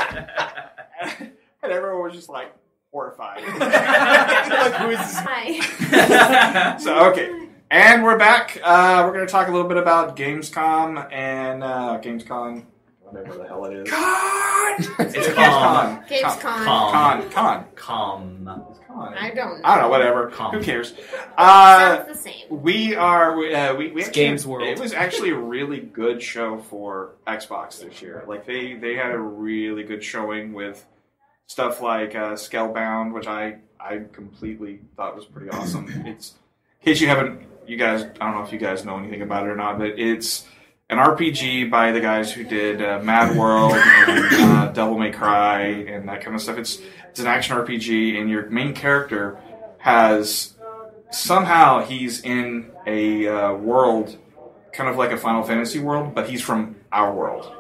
Speaker 1: And everyone was just like horrified. Like, who is this?
Speaker 4: Hi.
Speaker 1: So, okay. And we're back. We're going to talk a little bit about Gamescom and Gamescom. Whatever the hell it is.
Speaker 2: It's
Speaker 1: Con.
Speaker 4: Gamescom.
Speaker 1: Con.
Speaker 4: I don't know.
Speaker 1: I don't know, whatever.
Speaker 2: Con.
Speaker 1: Who cares?
Speaker 4: Sounds the same.
Speaker 1: We actually,
Speaker 5: Games World.
Speaker 1: It was actually a really good show for Xbox this year. Like they had a really good showing with stuff like Scalebound, which I completely thought was pretty awesome. It's in case I don't know if you guys know anything about it or not, but it's an RPG by the guys who did Mad World and Devil May Cry and that kind of stuff. It's an action RPG, and your main character he's in a world, kind of like a Final Fantasy world, but he's from our world.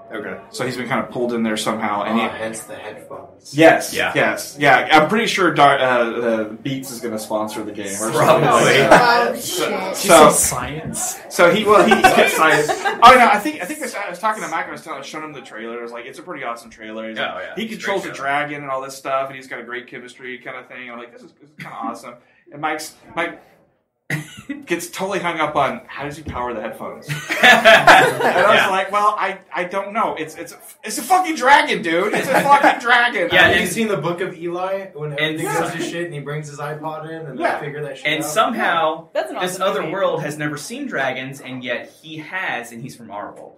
Speaker 7: Okay.
Speaker 1: So he's been kind of pulled in there somehow. And
Speaker 7: Hence the headphones.
Speaker 1: Yes.
Speaker 2: Yeah.
Speaker 1: Yes. Yeah. I'm pretty sure Beats is going to sponsor the game. Or
Speaker 2: Probably.
Speaker 1: something like that.
Speaker 4: Oh, shit.
Speaker 1: So,
Speaker 5: science.
Speaker 1: so he excited. Oh no, I think this, I was talking to Mike and I was showing him the trailer. I was like, it's a pretty awesome trailer. He's like,
Speaker 2: Oh, yeah.
Speaker 1: he
Speaker 2: It's a
Speaker 1: controls
Speaker 2: great
Speaker 1: the
Speaker 2: trailer.
Speaker 1: dragon and all this stuff, and he's got a great chemistry kind of thing. I'm like, this is kind of awesome. And Mike gets totally hung up on how does he power the headphones. And I was like, well, I don't know. It's a fucking dragon, dude. It's a fucking dragon.
Speaker 2: Yeah,
Speaker 7: Have you
Speaker 2: and-
Speaker 7: seen the Book of Eli when everything
Speaker 2: Yeah.
Speaker 7: goes to shit and he brings his iPod in and
Speaker 1: Yeah.
Speaker 7: they figure that shit
Speaker 2: And
Speaker 7: out?
Speaker 2: somehow,
Speaker 8: That's an
Speaker 2: this
Speaker 8: awesome
Speaker 2: other
Speaker 8: movie.
Speaker 2: world has never seen dragons, and yet he has, and he's from our world.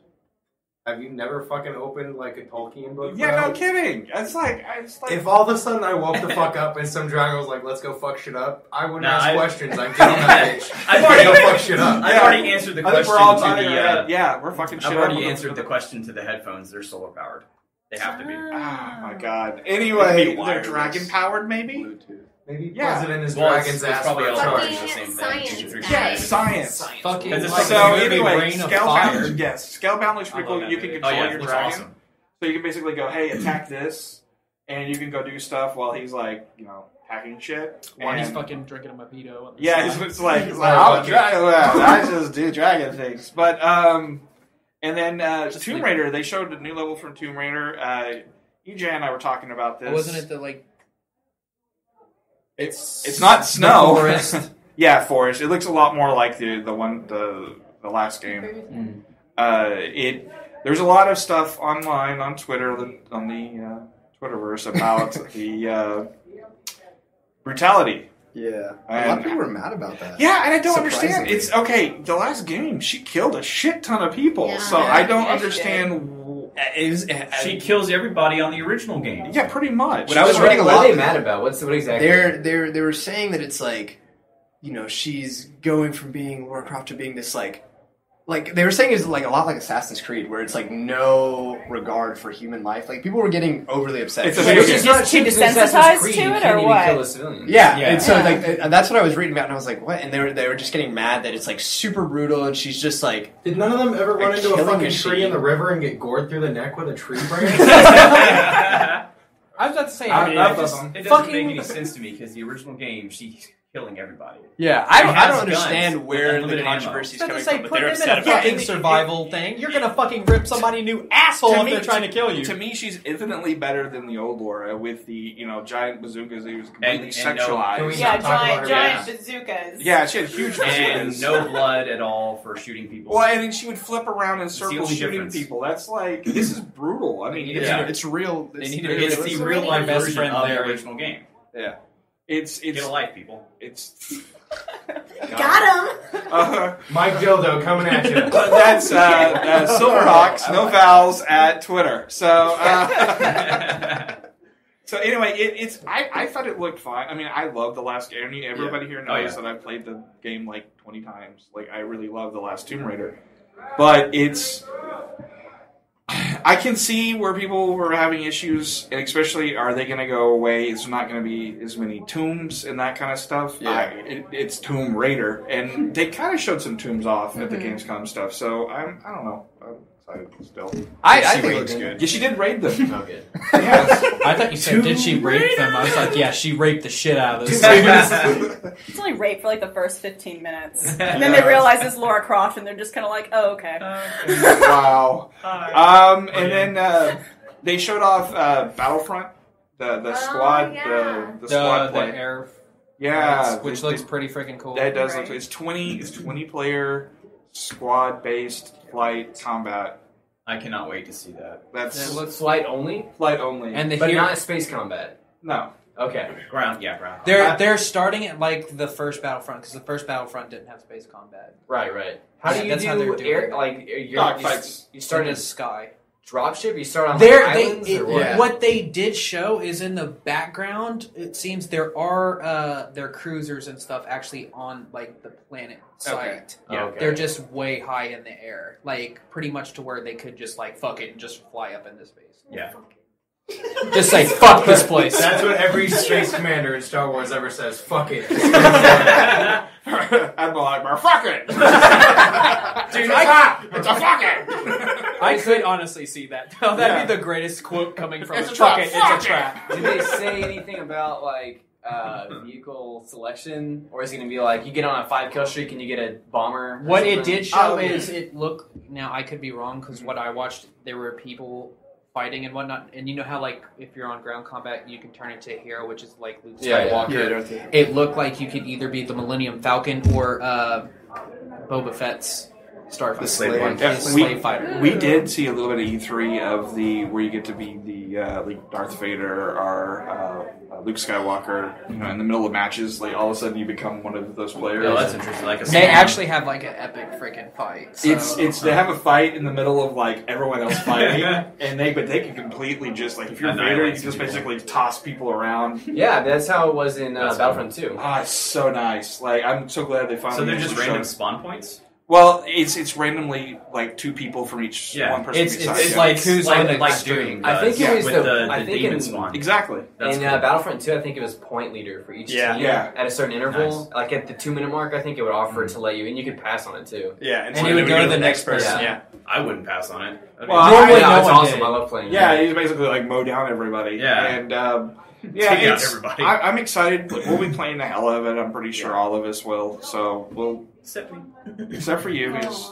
Speaker 7: Have you never fucking opened like a Tolkien book?
Speaker 1: Yeah,
Speaker 7: bro?
Speaker 1: no kidding. It's like
Speaker 7: If all of a sudden I woke the fuck up and some dragon was like, let's go fuck shit up, I wouldn't
Speaker 2: No,
Speaker 7: ask
Speaker 2: I-
Speaker 7: questions. I'd get on that bitch.
Speaker 2: I've
Speaker 7: Let's go
Speaker 2: already,
Speaker 7: fuck shit up.
Speaker 2: I've already answered the
Speaker 1: I think
Speaker 2: question
Speaker 1: we're all
Speaker 2: to
Speaker 1: talking
Speaker 2: the.
Speaker 1: about yeah, we're fucking shit
Speaker 2: I've
Speaker 1: up
Speaker 2: already
Speaker 1: with
Speaker 2: answered the question to the headphones. They're solar powered. They have to be.
Speaker 1: Oh my god. Anyway, they're
Speaker 2: wireless.
Speaker 1: dragon powered, maybe.
Speaker 7: Bluetooth. Maybe
Speaker 1: Yeah.
Speaker 7: President is
Speaker 2: Well,
Speaker 7: dragon's
Speaker 2: it's
Speaker 7: ass
Speaker 2: probably
Speaker 7: for a
Speaker 2: all
Speaker 7: charge.
Speaker 2: the same thing.
Speaker 4: Science.
Speaker 1: Yeah, science.
Speaker 5: Fucking
Speaker 2: It's
Speaker 5: like
Speaker 1: So
Speaker 5: the movie
Speaker 1: anyway,
Speaker 5: Reign of
Speaker 1: Scalebound.
Speaker 5: Fire.
Speaker 1: Yes, Scalebound looks pretty
Speaker 5: I love
Speaker 1: cool.
Speaker 5: that
Speaker 1: You can
Speaker 5: movie.
Speaker 1: control
Speaker 2: Oh yeah,
Speaker 1: your
Speaker 2: it looks
Speaker 1: dragon.
Speaker 2: awesome.
Speaker 1: So you can basically go, hey, attack this, and you can go do stuff while he's like, hacking shit.
Speaker 5: While he's
Speaker 1: And-
Speaker 5: fucking drinking a mojito. On the
Speaker 1: Yeah,
Speaker 5: side.
Speaker 1: it's like I'm a dragon. I just do dragon things. But and then Tomb Raider, they showed a new level from Tomb Raider. EJ and I were talking about this.
Speaker 5: Wasn't it the like?
Speaker 1: It's not snow.
Speaker 5: Forest.
Speaker 1: Yeah, forest. It looks a lot more like the last game. There's a lot of stuff online on Twitter, on the Twitterverse about the brutality.
Speaker 3: Yeah, a lot of people were mad about that.
Speaker 1: Yeah, and I don't understand.
Speaker 3: Surprisingly.
Speaker 1: It's okay. The last game, she killed a shit ton of people,
Speaker 4: Yeah.
Speaker 1: so I don't
Speaker 10: Yeah, she
Speaker 1: understand.
Speaker 2: She kills everybody on the original game.
Speaker 1: Yeah, pretty much.
Speaker 3: When I was
Speaker 6: What
Speaker 3: reading a
Speaker 6: are
Speaker 3: lot,
Speaker 6: they mad about? What exactly?
Speaker 3: they were saying that it's like, she's going from being Lara Croft to being this like they were saying it's like a lot like Assassin's Creed, where it's like no regard for human life. Like people were getting overly upset.
Speaker 1: It's a
Speaker 10: So
Speaker 1: video
Speaker 10: she's
Speaker 1: game.
Speaker 10: just too
Speaker 6: It's Assassin's
Speaker 10: desensitized
Speaker 6: Creed,
Speaker 10: to
Speaker 6: you
Speaker 10: it,
Speaker 6: can't
Speaker 10: or
Speaker 6: even
Speaker 10: what?
Speaker 6: kill a civilian.
Speaker 3: Yeah,
Speaker 2: Yeah.
Speaker 3: and so
Speaker 10: Yeah.
Speaker 3: like that's what I was reading about, and I was like, what? And they were just getting mad that it's like super brutal, and she's just like,
Speaker 7: Did none of them ever run
Speaker 3: A
Speaker 7: into a
Speaker 3: killing
Speaker 7: fucking
Speaker 3: machine.
Speaker 7: tree in the river and get gored through the neck with a tree branch?
Speaker 5: I was about to say.
Speaker 2: I mean,
Speaker 5: enough
Speaker 2: it
Speaker 5: of them.
Speaker 2: doesn't
Speaker 5: Fucking-
Speaker 2: make any sense to me because the original game, she's killing everybody.
Speaker 3: yeah, I
Speaker 2: She
Speaker 3: don't
Speaker 2: has
Speaker 3: understand
Speaker 2: guns
Speaker 3: where
Speaker 2: with
Speaker 3: the
Speaker 2: unlimited ammo.
Speaker 3: controversy is
Speaker 5: I was
Speaker 3: coming
Speaker 5: about to say,
Speaker 3: from, but
Speaker 5: put
Speaker 3: they're
Speaker 5: them in
Speaker 3: upset
Speaker 5: a
Speaker 3: about
Speaker 5: fucking
Speaker 3: it.
Speaker 5: survival thing. You're gonna fucking rip somebody new asshole
Speaker 1: To
Speaker 5: if
Speaker 1: me-
Speaker 5: they're trying to kill you.
Speaker 1: To me, she's infinitely better than the old Laura with the giant bazookas. He was completely
Speaker 2: And no-
Speaker 1: sexualized.
Speaker 7: Can we
Speaker 10: Yeah,
Speaker 7: not talk about
Speaker 10: giant
Speaker 7: her?
Speaker 10: bazookas.
Speaker 1: Yeah, she had huge
Speaker 2: And
Speaker 1: bazookas.
Speaker 2: no blood at all for shooting people.
Speaker 1: Well, and then she would flip around in
Speaker 2: the
Speaker 1: circles
Speaker 2: only
Speaker 1: shooting
Speaker 2: difference.
Speaker 1: people. That's like, this is brutal. I mean,
Speaker 2: Yeah.
Speaker 3: It's real.
Speaker 5: They
Speaker 3: It's
Speaker 5: need to
Speaker 3: very
Speaker 2: It's
Speaker 3: realistic.
Speaker 2: the real life
Speaker 5: Best
Speaker 2: version
Speaker 5: friend
Speaker 2: of the
Speaker 5: Larry.
Speaker 2: original game.
Speaker 1: it's
Speaker 2: Get a life, people.
Speaker 1: it's.
Speaker 4: Got him.
Speaker 7: Mike Dildo coming at you.
Speaker 1: That's Silverhawks, no vowels at Twitter. So, so anyway, I thought it looked fine. I mean, I love the last game. I mean, everybody here knows
Speaker 2: Oh, yeah.
Speaker 1: that I've played the game like 20 times. Like, I really love the last Tomb Raider. But I can see where people were having issues, and especially, are they going to go away? It's not going to be as many tombs and that kind of stuff.
Speaker 3: Yeah.
Speaker 1: It's Tomb Raider, and they kind of showed some tombs off at the Gamescom stuff. So I don't know. I'm excited still.
Speaker 3: I
Speaker 6: She
Speaker 3: think it
Speaker 6: rated
Speaker 3: looks
Speaker 6: them.
Speaker 3: good.
Speaker 1: Yeah, she did raid them.
Speaker 6: Oh, good.
Speaker 1: Yes.
Speaker 5: I thought you said, did she rape them? I was like, yeah, she raped the shit out of those.
Speaker 10: It's only rape for like the first 15 minutes. And then they realize it's Lara Croft and they're just kind of like, oh, okay.
Speaker 1: Wow. And then they showed off Battlefront, the squad,
Speaker 4: yeah.
Speaker 1: the squad
Speaker 5: the
Speaker 1: play.
Speaker 5: air,
Speaker 1: Yeah,
Speaker 5: which looks pretty freaking cool.
Speaker 1: that does
Speaker 10: Right.
Speaker 1: look. It's 20 player squad based flight combat.
Speaker 2: I cannot wait to see that.
Speaker 1: That's
Speaker 5: It looks
Speaker 6: Flight only,
Speaker 1: flight only.
Speaker 5: and the
Speaker 6: but
Speaker 5: hero,
Speaker 6: not space combat.
Speaker 1: no.
Speaker 6: Okay.
Speaker 2: Ground.
Speaker 5: they're starting at like the first Battlefront because the first Battlefront didn't have space combat.
Speaker 6: Right. How
Speaker 5: Yeah,
Speaker 6: do you
Speaker 5: that's how
Speaker 6: do
Speaker 5: they're doing
Speaker 6: air?
Speaker 5: it.
Speaker 6: Like
Speaker 1: Dogfights.
Speaker 6: You start
Speaker 5: in
Speaker 6: in
Speaker 5: the sky.
Speaker 6: dropship. You start on
Speaker 5: There,
Speaker 6: islands or what?
Speaker 3: yeah.
Speaker 5: what they did show is in the background. It seems there are their cruisers and stuff actually on like the planet site.
Speaker 2: Yeah.
Speaker 6: Okay.
Speaker 5: They're just way high in the air, like pretty much to where they could just like fuck it and just fly up into space.
Speaker 2: Yeah.
Speaker 5: Just say fuck this place.
Speaker 7: That's what every space commander in Star Wars ever says. Fuck it.
Speaker 1: Admiral Akbar, fuck it! Dude, it's a fuck it!
Speaker 5: I could honestly see that. Oh, that'd
Speaker 1: Yeah.
Speaker 5: be the greatest quote coming from
Speaker 1: It's
Speaker 5: a
Speaker 1: a
Speaker 5: truck.
Speaker 1: trap.
Speaker 5: It's
Speaker 1: Fuck
Speaker 5: a
Speaker 1: it.
Speaker 5: trap.
Speaker 6: Did they say anything about like vehicle selection, or is it gonna be like you get on a 5-kill streak and you get a bomber? or
Speaker 5: What it
Speaker 6: something?
Speaker 5: did show
Speaker 1: Oh.
Speaker 5: is it looked. Now I could be wrong because what I watched, there were people fighting and whatnot, and you know how like if you're on ground combat, you can turn into a hero, which is like Luke Skywalker. It looked like you could either be the Millennium Falcon or Boba Fett's Starfighter.
Speaker 1: The slave one.
Speaker 5: The
Speaker 1: Yeah,
Speaker 5: slave fighter.
Speaker 1: We did see a little bit of E3 of the where you get to be the like Darth Vader or Luke Skywalker. You know, in the middle of matches, like all of a sudden you become one of those players.
Speaker 2: Oh, that's interesting. Like a
Speaker 5: They
Speaker 2: song.
Speaker 5: actually have like an epic freaking fight. So.
Speaker 1: It's they have a fight in the middle of like everyone else fighting, and they can completely just like if you're Vader, you
Speaker 2: Annihilate
Speaker 1: can just
Speaker 2: people.
Speaker 1: basically toss people around.
Speaker 6: Yeah, that's how it was in
Speaker 2: That's
Speaker 6: Battlefront 2.
Speaker 1: Ah, it's so nice. Like I'm so glad they finally.
Speaker 2: So they're just
Speaker 1: showed-
Speaker 2: random spawn points?
Speaker 1: Well, it's randomly like 2 people from each one person.
Speaker 5: It's like who's on the extreme.
Speaker 6: I think it was
Speaker 2: with
Speaker 6: I think
Speaker 2: demon
Speaker 6: in,
Speaker 2: spawn.
Speaker 1: Exactly.
Speaker 6: In Battlefront 2, I think it was point leader for each team.
Speaker 1: Yeah.
Speaker 6: At a certain interval,
Speaker 2: Nice.
Speaker 6: like at the 2-minute mark, I think it would offer to let you, and you could pass on it too.
Speaker 1: Yeah,
Speaker 5: And you would go to the next person.
Speaker 6: Yeah.
Speaker 2: I wouldn't pass on it.
Speaker 1: Well,
Speaker 5: Normally,
Speaker 6: no,
Speaker 5: no
Speaker 6: it's
Speaker 5: one
Speaker 6: awesome.
Speaker 5: did.
Speaker 6: I love playing.
Speaker 1: Yeah, you basically like mow down everybody.
Speaker 2: Yeah.
Speaker 1: And
Speaker 2: Take out
Speaker 1: it's,
Speaker 2: everybody.
Speaker 1: I'm excited. We'll be playing the hell out of it. I'm pretty sure all of us will. So we'll, except for you, because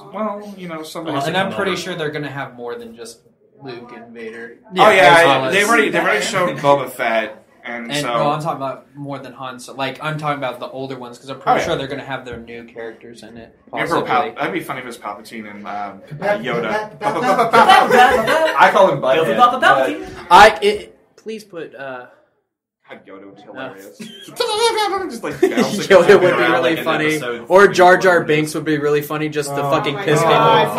Speaker 1: somebody.
Speaker 5: And I'm pretty sure they're going to have more than just Luke and Vader.
Speaker 1: Oh yeah, they've already shown Boba Fett, and so.
Speaker 5: No, I'm talking about more than Han. So, like, I'm talking about the older ones because I'm pretty sure they're going to have their new characters in it.
Speaker 1: That'd be funny if it was Palpatine and Yoda. I call him Butthead.
Speaker 5: Please put.
Speaker 1: God, Yoda would be hilarious. Just like bouncing
Speaker 5: Yoda would be
Speaker 1: around
Speaker 5: really
Speaker 1: like
Speaker 5: funny. Or Jar Jar Binks would be really funny just to fucking piss people off.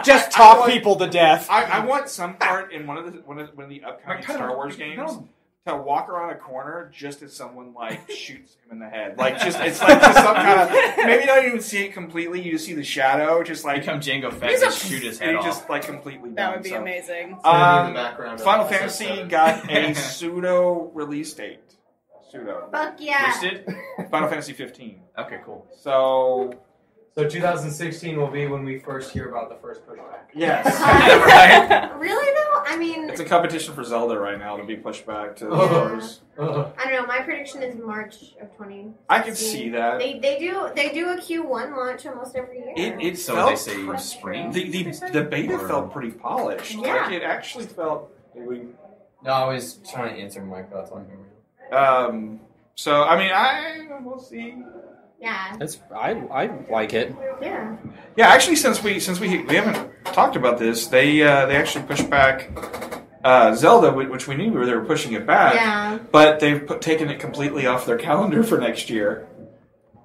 Speaker 5: Just talk people to death.
Speaker 1: I want some part in one of the upcoming Star Wars games to walk around a corner just as someone like shoots him in the head. Like it's like just some kind of, maybe you don't even see it completely. You just see the shadow, just like
Speaker 2: become Jango Fett and shoot his head off.
Speaker 1: Just like completely.
Speaker 10: That would be amazing.
Speaker 1: Final Fantasy got a pseudo release date. Pseudo.
Speaker 4: Fuck yeah.
Speaker 1: Final Fantasy 15.
Speaker 2: Okay, cool.
Speaker 7: So 2016 will be when we first hear about the first pushback.
Speaker 1: Yes.
Speaker 4: Really though? I mean,
Speaker 1: it's a competition for Zelda right now to be pushed back to the stars.
Speaker 4: I don't know. My prediction is March of 20.
Speaker 1: I can see that.
Speaker 4: They do a Q1 launch almost every year.
Speaker 1: It
Speaker 2: so
Speaker 1: felt
Speaker 2: they say spring.
Speaker 1: The beta felt pretty polished.
Speaker 4: Yeah.
Speaker 1: Like it actually felt.
Speaker 6: No, I was trying to answer my thoughts on him.
Speaker 1: So I mean, we'll see.
Speaker 4: Yeah.
Speaker 5: I like it.
Speaker 4: Yeah.
Speaker 1: Yeah, actually, since we haven't talked about this, they actually pushed back Zelda, which we knew they were pushing it back.
Speaker 4: Yeah.
Speaker 1: But they've taken it completely off their calendar for next year.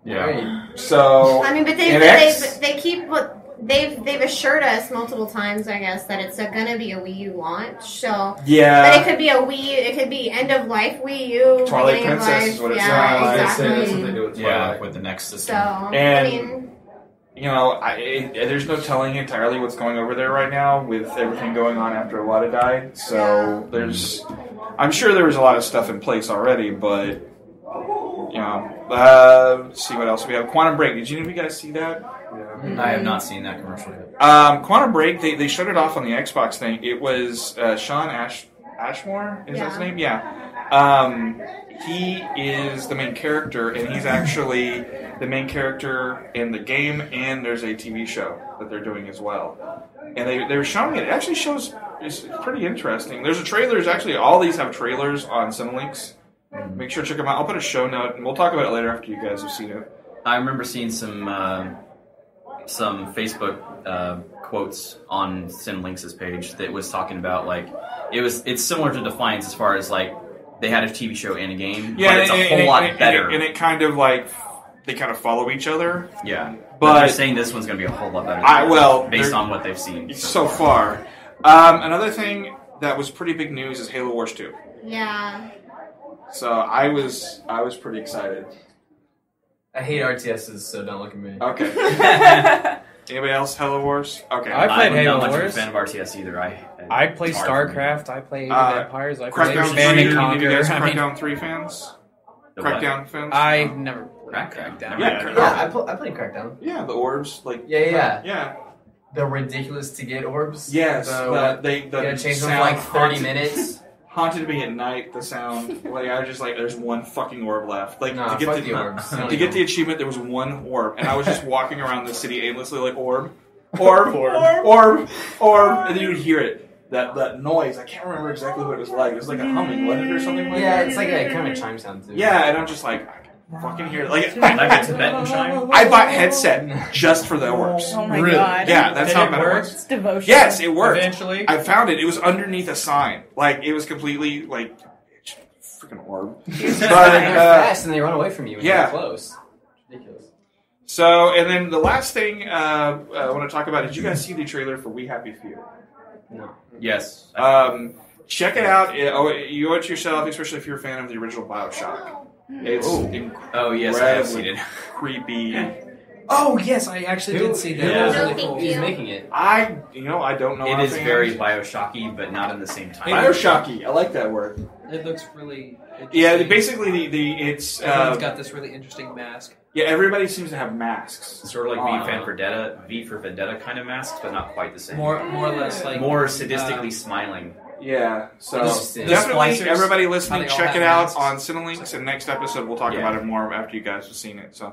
Speaker 2: Yeah.
Speaker 6: Right.
Speaker 1: So
Speaker 4: I mean, but they keep what they've assured us multiple times, I guess, that it's going to be a Wii U launch. So
Speaker 1: yeah,
Speaker 4: but it could be it could be end of life Wii U.
Speaker 1: Twilight Princess is what it
Speaker 4: sounds
Speaker 1: like.
Speaker 4: Exactly.
Speaker 7: That's what they do with Twilight.
Speaker 2: With the next system.
Speaker 4: So
Speaker 1: and
Speaker 4: I mean,
Speaker 1: there's no telling entirely what's going over there right now with everything going on after Iwata died. So I'm sure there was a lot of stuff in place already, but let's see what else we have. Quantum Break. Did you guys see that?
Speaker 2: I have not seen that commercial yet.
Speaker 1: Quantum Break, they shut it off on the Xbox thing. It was Sean Ashmore, is that his name? Yeah. He is the main character, and he's actually the main character in the game, and there's a TV show that they're doing as well. And they were showing it. It actually shows, it's pretty interesting. There's a trailer, actually all these have trailers on Cinelinks. Make sure to check them out. I'll put a show note, and we'll talk about it later after you guys have seen it.
Speaker 2: I remember seeing some Facebook quotes on Cinelinks' page that was talking about it's similar to Defiance as far as they had a TV show and a game, but it's a whole lot better.
Speaker 1: And it kind of they kind of follow each other.
Speaker 2: Yeah,
Speaker 1: but
Speaker 2: they're saying this one's going to be a whole lot better. Based on what they've seen
Speaker 1: so far. Another thing that was pretty big news is Halo Wars 2.
Speaker 4: yeah.
Speaker 1: So I was pretty excited.
Speaker 6: I hate RTSs, so don't look at me.
Speaker 1: Okay. Anybody else? Halo Wars? Okay.
Speaker 5: I played Halo
Speaker 2: I'm not much of a
Speaker 5: Wars.
Speaker 2: fan of RTS either.
Speaker 5: I play StarCraft. I play Age of Empires. I play
Speaker 1: Crackdown 3.
Speaker 5: Command and
Speaker 1: You
Speaker 5: Conquer.
Speaker 1: guys Crackdown 3 fans? Crackdown fans?
Speaker 5: I never played Crackdown.
Speaker 6: Yeah, I played Crackdown.
Speaker 1: Yeah, the orbs.
Speaker 6: Yeah. The ridiculous to get orbs.
Speaker 1: Yes.
Speaker 6: They change them for 30 minutes.
Speaker 1: Haunted me at night, the sound. I was just there's one fucking orb left.
Speaker 6: To get the orbs.
Speaker 1: To get the achievement, there was one orb. And I was just walking around the city aimlessly orb, orb, orb, orb. And then you would hear it. That noise. I can't remember exactly what it was like. It was like a humming, wasn't it, or something like that?
Speaker 6: Yeah, it's like a kind of a chime sound, too.
Speaker 1: Yeah, and I'm just I can fucking hear it.
Speaker 2: Like a Tibetan chime?
Speaker 1: I bought headset just for the orbs.
Speaker 10: Oh my god.
Speaker 1: Yeah, that's how bad it works.
Speaker 10: It's devotion.
Speaker 1: Yes, it worked.
Speaker 5: Eventually.
Speaker 1: I found it. It was underneath a sign. It was completely freaking orb.
Speaker 6: They're fast and they run away from you when you're close. It's ridiculous.
Speaker 1: So, and then the last thing I want to talk about, did you guys see the trailer for We Happy Few?
Speaker 6: No.
Speaker 2: Yes.
Speaker 1: Check it out. You owe it to yourself, especially if you're a fan of the original BioShock. It's
Speaker 2: oh yes, I have seen it.
Speaker 1: Creepy.
Speaker 5: Oh yes, I actually did see that.
Speaker 2: Yeah.
Speaker 4: No, thank
Speaker 6: He's
Speaker 4: you.
Speaker 6: making it.
Speaker 1: I don't know.
Speaker 2: It is
Speaker 1: offhand.
Speaker 2: very Bioshocky, but not in the same time.
Speaker 1: Bioshocky. I like that word.
Speaker 5: It looks really
Speaker 1: Yeah,
Speaker 5: interesting.
Speaker 1: basically it's
Speaker 5: Everyone's got this really interesting mask.
Speaker 1: yeah. Everybody seems to have masks.
Speaker 2: Sort of like V for Vendetta kind of masks, but not quite the same.
Speaker 5: More or less like
Speaker 2: more sadistically smiling.
Speaker 1: Yeah, so
Speaker 2: The
Speaker 1: definitely
Speaker 2: splicers,
Speaker 1: everybody
Speaker 5: how
Speaker 1: listening,
Speaker 5: they all
Speaker 1: check
Speaker 5: have
Speaker 1: it out
Speaker 5: masks.
Speaker 1: on Cinelinks, and next episode we'll talk
Speaker 2: Yeah.
Speaker 1: about it more after you guys have seen it. So,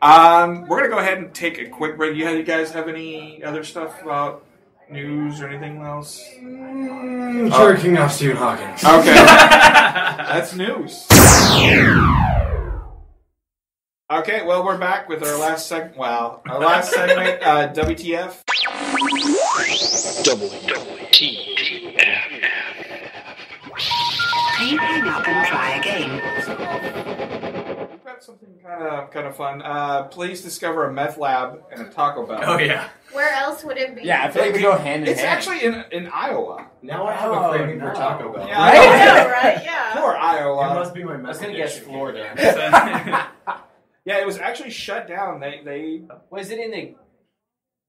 Speaker 1: we're gonna go ahead and take a quick break. You guys have any other stuff about news or anything else?
Speaker 7: Jerking off Stephen Hawkins.
Speaker 1: Okay, that's news. Okay, well we're back with our last segment. Wow, our last segment, WTF.
Speaker 9: WTF.
Speaker 11: Please hang up and try again.
Speaker 1: We've got something kind of fun. Police discover a meth lab and a Taco Bell.
Speaker 2: Oh yeah.
Speaker 4: Where else would it be?
Speaker 3: Yeah, I feel like they go hand in
Speaker 1: It's
Speaker 3: hand.
Speaker 1: actually in Iowa.
Speaker 7: Now I have a craving for Taco Bell.
Speaker 1: Yeah,
Speaker 4: I know, right? Yeah.
Speaker 1: Poor
Speaker 7: It
Speaker 1: Iowa.
Speaker 7: must be my
Speaker 6: I was
Speaker 7: message.
Speaker 6: gonna guess Florida.
Speaker 1: Yeah, it was actually shut down. They
Speaker 6: Was it in the?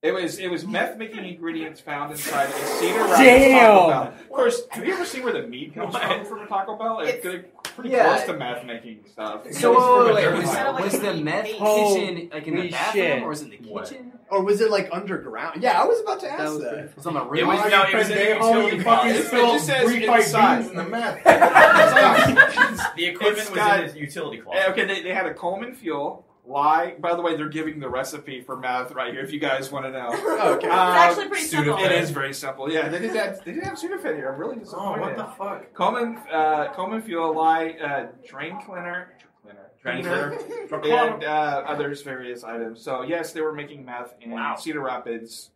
Speaker 1: it was meth making ingredients found inside a Cedar Rapids
Speaker 3: Damn.
Speaker 1: Taco Bell. Of course, have you ever seen where the meat comes from a Taco Bell? It's pretty
Speaker 6: Yeah.
Speaker 1: close to meth making stuff.
Speaker 6: So wait,
Speaker 7: dirty
Speaker 6: was,
Speaker 7: pile.
Speaker 6: was the meth
Speaker 10: Oh,
Speaker 6: kitchen like in the
Speaker 10: holy
Speaker 6: bathroom
Speaker 10: shit.
Speaker 6: or was it the kitchen?
Speaker 3: Or was it like underground? Yeah, I was about to ask that.
Speaker 6: It was on the
Speaker 2: It
Speaker 6: roof.
Speaker 2: was in the utility closet.
Speaker 1: It just says inside.
Speaker 7: in the meth.
Speaker 2: The equipment
Speaker 1: It's
Speaker 2: was
Speaker 1: got-
Speaker 2: in the utility closet.
Speaker 1: Okay, they had a Coleman fuel. Lye. By the way, they're giving the recipe for meth right here. If you guys want to know,
Speaker 3: Okay.
Speaker 8: It's actually pretty simple.
Speaker 1: It is very simple. Yeah, they didn't have Sudafed here. I'm really
Speaker 7: Oh,
Speaker 1: disappointed.
Speaker 7: what the fuck?
Speaker 1: Coleman fuel, lye, drain cleaner, and others various items. So yes, they were making meth in Cedar Rapids.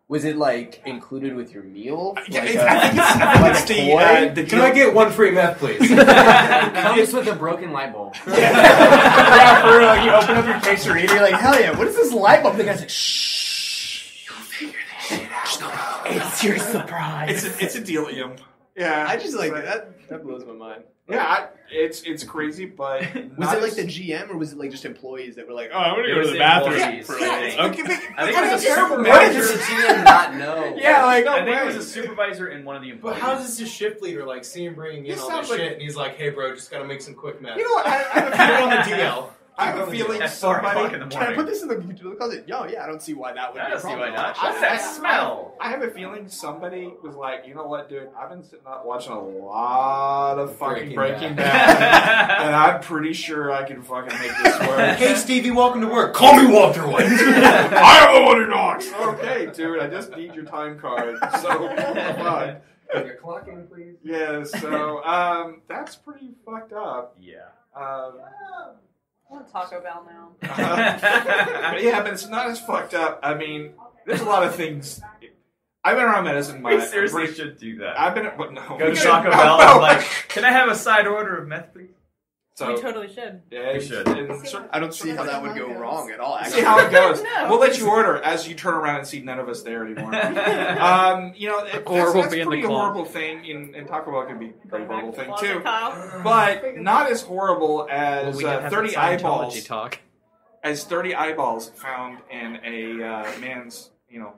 Speaker 3: Was it like included with your meal?
Speaker 1: Yeah,
Speaker 3: Like
Speaker 1: I think it's the
Speaker 7: Can I get one free meth, please?
Speaker 6: It comes with a broken light bulb.
Speaker 3: Yeah, for real, like you open up your quesarito, you're like, hell yeah, what is this light bulb? The guy's like, shh, you'll figure this shit out. It's your surprise.
Speaker 1: It's a delium. Yeah,
Speaker 3: I just like that blows my mind.
Speaker 1: Yeah, it's crazy, but
Speaker 3: Was it like the GM or was it like just employees that were like, oh, I'm gonna
Speaker 2: It
Speaker 3: go
Speaker 2: was
Speaker 3: to the bathroom?
Speaker 2: employees.
Speaker 3: For
Speaker 2: Yeah,
Speaker 3: like,
Speaker 2: I think
Speaker 1: it was a terrible
Speaker 6: Why
Speaker 1: manager.
Speaker 6: does the GM not know?
Speaker 1: Yeah, like
Speaker 2: I think it was a supervisor and one of the
Speaker 7: But
Speaker 2: employees.
Speaker 7: how does this shift leader like see him bringing in
Speaker 1: This
Speaker 7: all this
Speaker 1: sounds like-
Speaker 7: shit and he's like, hey bro, just gotta make some quick meth.
Speaker 1: You know what? I
Speaker 7: Keep it
Speaker 1: have
Speaker 7: on the
Speaker 1: a
Speaker 7: DL.
Speaker 1: I have a feeling
Speaker 2: At 4 o'clock
Speaker 1: somebody.
Speaker 2: in the
Speaker 3: can I
Speaker 2: morning.
Speaker 3: put this in the utility closet? Yo, yeah, I don't see why that would be a
Speaker 2: I see
Speaker 3: problem.
Speaker 2: why not.
Speaker 1: I-
Speaker 2: What's that smell?
Speaker 1: I have a feeling somebody was like, you know what, dude? I've been sitting up watching a lot of fucking Breaking Bad, and I'm pretty sure I can fucking make this work.
Speaker 7: Hey Stevie, welcome to work. Call me Walter White.
Speaker 1: I am the one who knocks. Okay, dude, I just need your time card. So, fine.
Speaker 7: Your clock in, please.
Speaker 1: Yeah, so, that's pretty fucked up.
Speaker 2: Yeah.
Speaker 8: I want Taco Bell now.
Speaker 1: Yeah, but it's not as fucked up. I mean, there's a lot of things. I've been around medicine.
Speaker 2: We seriously should do that.
Speaker 1: I've been, but no.
Speaker 2: Go to Taco Bell and like, can I have a side order of meth, please?
Speaker 1: So,
Speaker 8: We totally should.
Speaker 1: yeah,
Speaker 2: We should.
Speaker 3: I don't see how that would go wrong at all.
Speaker 1: See
Speaker 3: Actually.
Speaker 1: how it goes.
Speaker 8: No.
Speaker 1: We'll let you order as you turn around and see none of us there anymore. You know,
Speaker 10: Or we'll
Speaker 1: that's
Speaker 10: be
Speaker 1: a
Speaker 10: in the
Speaker 1: pretty
Speaker 10: club.
Speaker 1: horrible thing, and Taco Bell can be a pretty horrible thing
Speaker 8: Closet
Speaker 1: too.
Speaker 8: Kyle.
Speaker 1: But not as horrible as
Speaker 10: we can have
Speaker 1: 30
Speaker 10: some Scientology
Speaker 1: eyeballs.
Speaker 10: talk.
Speaker 1: As 30 eyeballs found in a man's,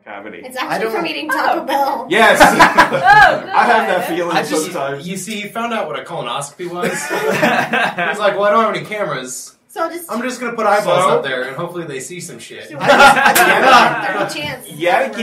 Speaker 1: cavity.
Speaker 4: It's actually from eating Taco Bell.
Speaker 1: Yes,
Speaker 8: Oh, good.
Speaker 1: I have that feeling sometimes.
Speaker 7: You see, he found out what a colonoscopy was. He's like, well, I don't have any cameras.
Speaker 4: So
Speaker 7: I'm just gonna put eyeballs
Speaker 1: So?
Speaker 7: up there and hopefully they see some shit.
Speaker 4: There's a chance.
Speaker 1: Yet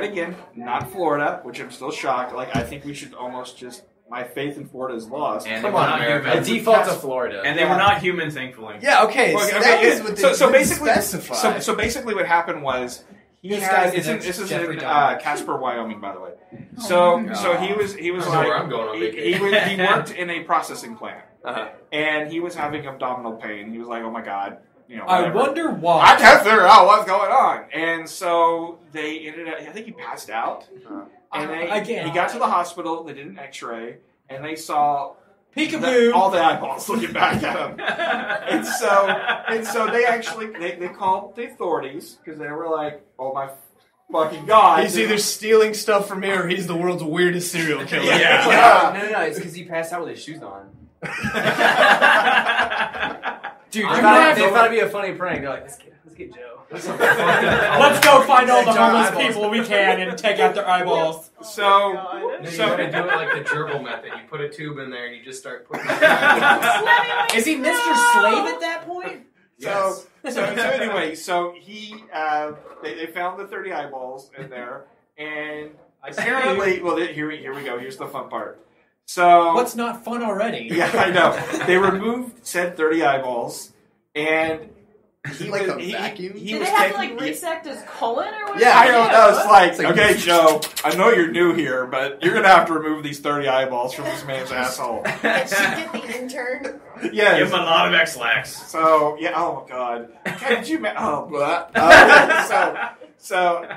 Speaker 1: again, not Florida, which I'm still shocked. Like, I think we should almost just. My faith in Florida is lost.
Speaker 2: And
Speaker 7: Come
Speaker 2: they were
Speaker 7: on,
Speaker 2: not
Speaker 7: America.
Speaker 2: human.
Speaker 7: A default to Florida.
Speaker 2: And they were not human, thankfully.
Speaker 3: Yeah, okay.
Speaker 1: Well,
Speaker 3: So
Speaker 1: okay,
Speaker 3: that
Speaker 1: yeah.
Speaker 3: was what they
Speaker 1: so
Speaker 3: didn't
Speaker 1: basically,
Speaker 3: specify.
Speaker 1: so basically, what happened was he
Speaker 5: This
Speaker 1: had.
Speaker 5: guy's the
Speaker 1: This
Speaker 5: next
Speaker 1: is
Speaker 5: Jeffrey
Speaker 1: in
Speaker 5: Dahmer.
Speaker 1: Casper, Wyoming, by the way. So he was
Speaker 7: I know
Speaker 1: like
Speaker 7: where I'm going on vacation.
Speaker 1: he worked in a processing plant,
Speaker 3: Uh-huh.
Speaker 1: and he was having abdominal pain. He was like, "Oh my god."
Speaker 5: I
Speaker 1: whatever.
Speaker 5: wonder why.
Speaker 1: I can't figure out what's going on. And so they ended up, I think he passed out. And
Speaker 5: Again.
Speaker 1: he got to the hospital, they did an x-ray, and they saw
Speaker 5: Peekaboo.
Speaker 1: all the eyeballs looking back at him. and so they actually, they called the authorities, because they were like, oh my fucking god.
Speaker 3: He's either stealing stuff from me or he's the world's weirdest serial killer.
Speaker 1: Yeah.
Speaker 6: No, it's because he passed out with his shoes on.
Speaker 5: Dude,
Speaker 6: they thought it'd be a funny prank. They're like, let's get Joe.
Speaker 5: Let's go find all the homeless people we can and take out their eyeballs.
Speaker 7: So you gotta do it like the gerbil method. You put a tube in there and you just start putting.
Speaker 5: Is he Mr. Slave at that point?
Speaker 7: Yes.
Speaker 1: So anyway, so he they found the 30 eyeballs in there, and apparently, well, here we go. Here's the fun part. So
Speaker 5: what's not fun already?
Speaker 1: Yeah, I know. They removed said 30 eyeballs, and he
Speaker 3: like
Speaker 1: was,
Speaker 3: a vacuum.
Speaker 10: Did they have to like resect his colon or whatever?
Speaker 1: Yeah, I don't know. It's like,
Speaker 3: like
Speaker 1: okay, Joe, I know you're new here, but you're gonna have to remove these 30 eyeballs from this man's asshole.
Speaker 4: And she did the intern.
Speaker 1: Yes.
Speaker 2: Give him a lot of X-Lax.
Speaker 1: So yeah. Oh God. Did you? So.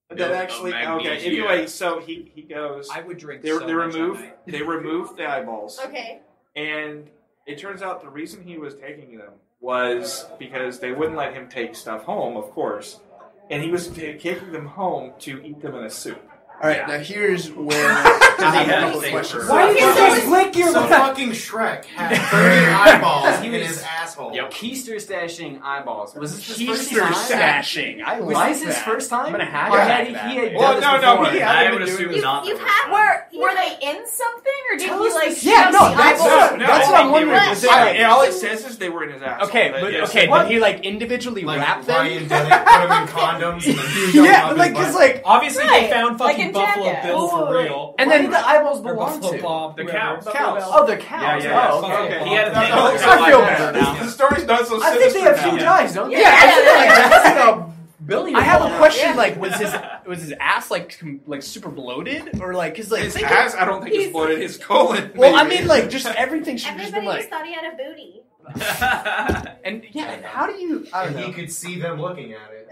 Speaker 1: That actually okay. Anyway, so he goes.
Speaker 5: I would drink.
Speaker 1: They removed the eyeballs.
Speaker 4: Okay.
Speaker 1: And it turns out the reason he was taking them was because they wouldn't let him take stuff home, of course, and he was taking them home to eat them in a soup.
Speaker 3: All right, now here's where I have a couple of questions.
Speaker 5: Why did you flick your?
Speaker 7: So fucking Shrek had 30 eyeballs in his asshole.
Speaker 6: Yep. Keister stashing eyeballs. Was this his first
Speaker 3: Keister
Speaker 6: time?
Speaker 3: stashing. I
Speaker 6: Was
Speaker 3: like
Speaker 6: this his
Speaker 3: that.
Speaker 6: first time?
Speaker 3: I'm gonna have
Speaker 6: Or
Speaker 3: to
Speaker 6: had
Speaker 3: have
Speaker 6: he had
Speaker 3: that.
Speaker 6: done this before?
Speaker 1: He
Speaker 2: I
Speaker 1: hadn't
Speaker 2: would
Speaker 1: been
Speaker 2: assume
Speaker 1: doing
Speaker 2: not.
Speaker 4: You've
Speaker 2: the
Speaker 4: had
Speaker 10: Were they in something, or did
Speaker 6: Tell
Speaker 10: he
Speaker 6: us
Speaker 10: like?
Speaker 6: this.
Speaker 3: Yeah,
Speaker 10: shove
Speaker 3: no,
Speaker 10: the
Speaker 3: that's
Speaker 10: eyeballs?
Speaker 3: that's what I'm wondering.
Speaker 4: What?
Speaker 3: Was it like,
Speaker 1: All it says is they were in his asshole.
Speaker 3: okay,
Speaker 1: But
Speaker 3: but
Speaker 1: yes.
Speaker 3: okay, did he like individually
Speaker 7: Like
Speaker 3: wrap them?
Speaker 7: Ryan did it, put them in condoms, and then threw them
Speaker 3: Yeah,
Speaker 7: up
Speaker 3: but
Speaker 7: his
Speaker 3: like,
Speaker 7: butt.
Speaker 3: cause like,
Speaker 5: Obviously,
Speaker 10: Right,
Speaker 5: they found
Speaker 10: like
Speaker 5: fucking
Speaker 10: in
Speaker 5: Buffalo
Speaker 10: Jackass.
Speaker 5: Bill for
Speaker 10: Ooh.
Speaker 5: real.
Speaker 3: and
Speaker 6: Where
Speaker 3: then
Speaker 6: did the eyeballs
Speaker 5: Or
Speaker 6: belong
Speaker 5: Buffalo
Speaker 6: to?
Speaker 5: Bob.
Speaker 2: The
Speaker 5: whoever.
Speaker 2: cows.
Speaker 5: Buffalo Bill.
Speaker 6: Oh, they're cows.
Speaker 1: Yeah.
Speaker 6: Oh, okay.
Speaker 1: Okay.
Speaker 2: He had a thing.
Speaker 3: I feel better now.
Speaker 1: The story's not so
Speaker 6: I
Speaker 1: sinister
Speaker 6: think they have two
Speaker 1: now.
Speaker 6: guys, don't they?
Speaker 3: Yeah, I feel like that's like a.
Speaker 6: Billy.
Speaker 3: I have a
Speaker 6: Bob.
Speaker 3: question.
Speaker 10: Yeah.
Speaker 3: Like, was his ass like super bloated, or like, cause like,
Speaker 1: His
Speaker 3: think
Speaker 1: ass, I don't think it's bloated. His colon.
Speaker 3: well, I
Speaker 1: maybe.
Speaker 3: mean, like, just everything should just been
Speaker 4: Everybody
Speaker 3: like,
Speaker 4: just thought he had a booty.
Speaker 3: and yeah, how do you? I don't
Speaker 7: And
Speaker 3: know.
Speaker 7: he could see them looking at it.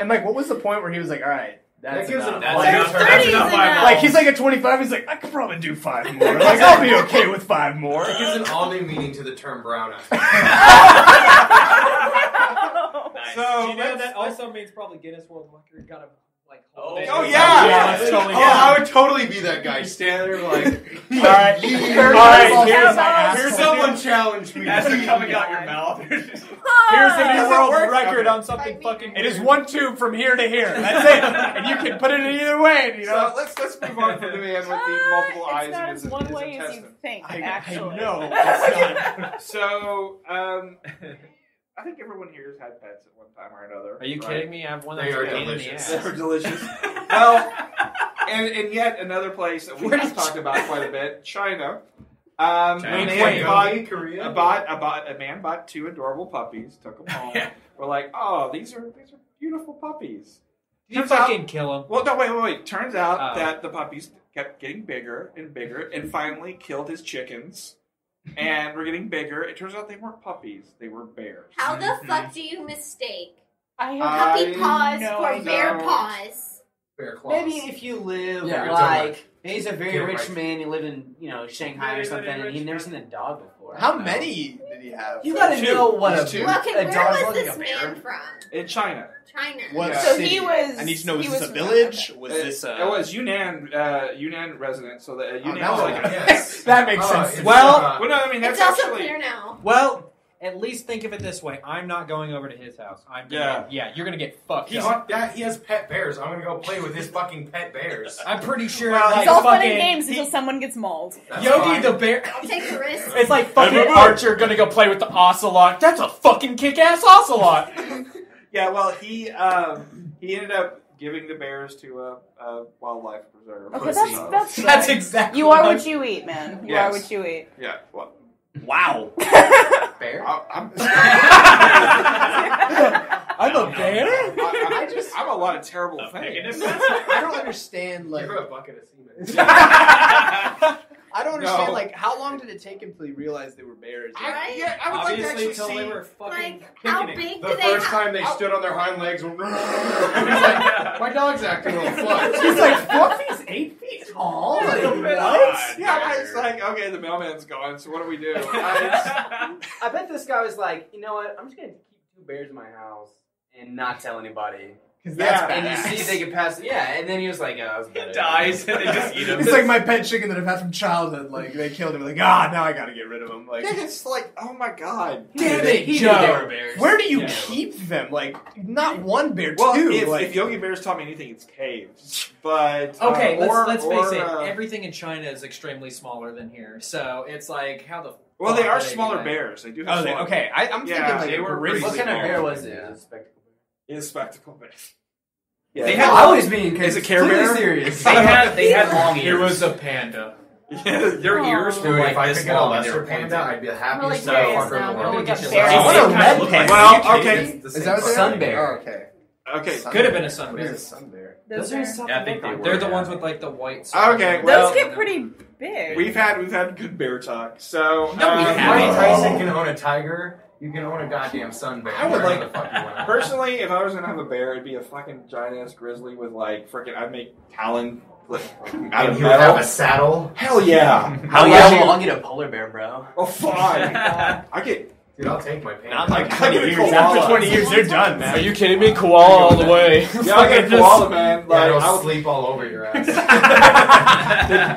Speaker 3: And like, what was the point where he was like, all right, that's
Speaker 7: That gives
Speaker 3: enough.
Speaker 7: it
Speaker 2: That's
Speaker 3: Like,
Speaker 2: enough.
Speaker 4: There's
Speaker 2: That's
Speaker 4: 30s
Speaker 2: enough
Speaker 4: in
Speaker 2: eyeballs.
Speaker 3: like, he's like at 25. He's like, I could probably do 5 more. Like, I'll be okay with 5 more.
Speaker 7: It gives an all new meaning to the term brown eye.
Speaker 2: Nice.
Speaker 1: So,
Speaker 5: Do you know
Speaker 1: let's-
Speaker 5: that also means probably Guinness World Record got him like.
Speaker 2: Oh,
Speaker 5: it.
Speaker 1: Oh, yeah.
Speaker 5: Yeah, that's totally.
Speaker 7: Oh, I would totally be that guy standing there like,
Speaker 3: All right,
Speaker 7: here's someone challenged me.
Speaker 2: As they're coming out your mouth.
Speaker 5: Here's the
Speaker 1: Does
Speaker 5: new
Speaker 1: it
Speaker 5: world
Speaker 1: work?
Speaker 5: record
Speaker 1: Okay.
Speaker 5: on something fucking.
Speaker 3: It is 1 tube from here to here. That's it, and you can put it in either way. You know.
Speaker 1: So let's move on from the man with the multiple eyes
Speaker 10: It's not
Speaker 1: in
Speaker 10: as
Speaker 1: his,
Speaker 10: one
Speaker 1: his
Speaker 10: way as you
Speaker 1: intestine.
Speaker 10: think.
Speaker 3: I
Speaker 10: Actually,
Speaker 3: know. It's not.
Speaker 1: So, I think everyone here has had pets at one time or another.
Speaker 5: Are you
Speaker 1: right?
Speaker 5: kidding me? I have one
Speaker 7: They
Speaker 5: that's
Speaker 7: are
Speaker 5: a pain in the
Speaker 7: delicious.
Speaker 5: ass.
Speaker 1: They're delicious. Well, and yet another place that we have talked about quite a bit, China.
Speaker 2: China.
Speaker 1: When they
Speaker 7: Korea.
Speaker 1: had
Speaker 7: Korea.
Speaker 1: a man bought 2 adorable puppies, took them home. We're like, oh, these are beautiful puppies.
Speaker 5: You
Speaker 1: Turns out-
Speaker 5: fucking kill him.
Speaker 1: Well, no, wait. Turns out
Speaker 5: Oh.
Speaker 1: that the puppies kept getting bigger and bigger, and finally killed his chickens. And we're getting bigger. It turns out they weren't puppies; they were bears.
Speaker 4: How the fuck do you mistake
Speaker 10: I have
Speaker 4: puppy paws
Speaker 10: no
Speaker 4: for
Speaker 10: idea.
Speaker 4: bear paws?
Speaker 7: Bear claws.
Speaker 6: Maybe if you live
Speaker 3: Yeah,
Speaker 6: like he's a very
Speaker 7: Get it
Speaker 6: rich
Speaker 7: right.
Speaker 6: man, you live in Shanghai or something, and he's never seen a dog before.
Speaker 3: How many did he have?
Speaker 6: You gotta
Speaker 1: 2.
Speaker 6: know what
Speaker 1: He's
Speaker 6: a,
Speaker 1: 2.
Speaker 4: Well, okay,
Speaker 6: a
Speaker 4: where
Speaker 6: dog's
Speaker 4: was
Speaker 6: like
Speaker 4: this
Speaker 6: a bear.
Speaker 4: man from?
Speaker 1: In China.
Speaker 4: China.
Speaker 3: What
Speaker 1: Yeah.
Speaker 10: So
Speaker 3: city?
Speaker 10: he was.
Speaker 3: I need to know. Was
Speaker 10: he
Speaker 3: this
Speaker 10: was
Speaker 3: a
Speaker 10: from
Speaker 3: village?
Speaker 10: Africa.
Speaker 3: Was this a?
Speaker 1: It was Yunnan resident, so the Yunnan
Speaker 3: that
Speaker 1: was
Speaker 3: was
Speaker 1: like
Speaker 3: like
Speaker 7: yes.
Speaker 3: That makes
Speaker 7: Oh,
Speaker 3: sense.
Speaker 7: it's,
Speaker 5: Well,
Speaker 1: well, no, I mean that's
Speaker 4: It's also
Speaker 1: actually
Speaker 4: clear now.
Speaker 5: Well, at least think of it this way: I'm not going over to his house. I'm gonna,
Speaker 1: Yeah.
Speaker 5: you're gonna get fucked.
Speaker 7: He's
Speaker 5: up.
Speaker 7: he has pet bears. I'm gonna go play with his fucking pet bears.
Speaker 5: I'm pretty sure.
Speaker 1: Well,
Speaker 5: like
Speaker 10: It's all fun
Speaker 5: fucking
Speaker 10: and games until someone gets mauled.
Speaker 7: That's
Speaker 5: Yogi
Speaker 7: fine.
Speaker 5: the bear.
Speaker 4: I'll take the risk.
Speaker 5: It's like fucking Archer gonna go play with the ocelot. That's a fucking kick-ass ocelot.
Speaker 1: yeah. Well, he ended up giving the bears to a wildlife preserve.
Speaker 10: Okay,
Speaker 1: So,
Speaker 10: that's
Speaker 5: That's
Speaker 10: good.
Speaker 5: exactly.
Speaker 10: You are
Speaker 5: what
Speaker 10: what you eat, man. You
Speaker 1: Yes.
Speaker 10: are what you eat.
Speaker 1: yeah. Well,
Speaker 3: Wow.
Speaker 6: Bear?
Speaker 1: I'm
Speaker 3: I'm a bear.
Speaker 1: I'm a lot of terrible things.
Speaker 3: I don't understand. Like,
Speaker 7: Give her a bucket of semen.
Speaker 3: I don't understand.
Speaker 1: No.
Speaker 3: Like, how long did it take him till he realized they were bears?
Speaker 4: Right?
Speaker 1: Yeah, I would like to
Speaker 5: Obviously,
Speaker 1: actually
Speaker 5: until
Speaker 1: see.
Speaker 5: they were fucking
Speaker 4: Like, how
Speaker 5: picking it.
Speaker 4: big
Speaker 7: The
Speaker 4: do they
Speaker 7: first
Speaker 4: have?
Speaker 7: time they stood on their hind legs, and he's like, my dog's acting a little flush.
Speaker 3: He's like, Fluffy's 8 feet tall. Like, what?
Speaker 1: Yeah, I was like, okay, the mailman's gone, so what do we do?
Speaker 6: I bet this guy was like, you know what? I'm just gonna keep 2 bears in my house and not tell anybody.
Speaker 3: Because that's badass.
Speaker 6: And you see if they can pass. Yeah, and then he was like, "Oh, it's better."
Speaker 2: It dies, and they just eat him.
Speaker 3: It's like my pet chicken that I've had from childhood. Like they killed him. Like now I gotta get rid of him. Like
Speaker 1: it's like, oh my god,
Speaker 3: damn it, Joe! Where do you keep them? Like not one bear, two.
Speaker 1: If Yogi Bears taught me anything, it's caves. But
Speaker 5: okay, let's face it. Everything in China is extremely smaller than here, so it's like how the.
Speaker 1: Well, they are smaller bears. They do have.
Speaker 3: Okay. I'm thinking like
Speaker 1: they were
Speaker 3: grizzly.
Speaker 6: What kind of bear was it?
Speaker 1: Is spectacle bear.
Speaker 3: Yeah, they had. I was being
Speaker 1: is it Care Bear?
Speaker 6: Serious.
Speaker 2: They had long ears.
Speaker 5: It was a panda.
Speaker 1: Yeah, their ears were
Speaker 7: Dude, if I
Speaker 1: this
Speaker 7: could get a
Speaker 1: long.
Speaker 7: lesser panda, I'd be the happiest
Speaker 10: curious
Speaker 7: motherfucker in the
Speaker 10: now.
Speaker 7: world.
Speaker 3: I want a red panda.
Speaker 1: Well, okay.
Speaker 3: Is that what
Speaker 6: Sun bear?
Speaker 3: Oh, okay.
Speaker 1: Okay.
Speaker 5: Could have been a sun
Speaker 3: What is
Speaker 5: bear.
Speaker 3: a sun bear?
Speaker 10: Those
Speaker 2: Yeah, I think they were.
Speaker 5: They're the ones with like the white.
Speaker 1: Okay, well,
Speaker 10: Those get pretty big.
Speaker 1: we've had good bear talk. So
Speaker 5: No, we
Speaker 7: If
Speaker 5: haven't.
Speaker 7: Mike Tyson can own a tiger, you can own a goddamn sun bear.
Speaker 1: I would
Speaker 7: Whatever
Speaker 1: like-
Speaker 7: the fuck you want.
Speaker 1: personally, if I was gonna have a bear, it'd be a fucking giant ass grizzly with like freaking. I'd make talon out
Speaker 7: And
Speaker 1: of
Speaker 7: he would have
Speaker 1: metal.
Speaker 7: a saddle.
Speaker 1: Hell yeah!
Speaker 6: How long? I'll get a polar bear, bro.
Speaker 1: Oh fine. I get.
Speaker 7: Dude, I'll take my panda.
Speaker 3: Not like
Speaker 1: I
Speaker 3: 20
Speaker 1: get a
Speaker 3: years.
Speaker 1: koala.
Speaker 3: After 20 years, they're done, man.
Speaker 5: Are you kidding me? Koala all the way.
Speaker 1: Yeah, I get a koala, man.
Speaker 7: Yeah,
Speaker 1: Like,
Speaker 7: it'll
Speaker 1: I'll
Speaker 7: sleep all over your ass.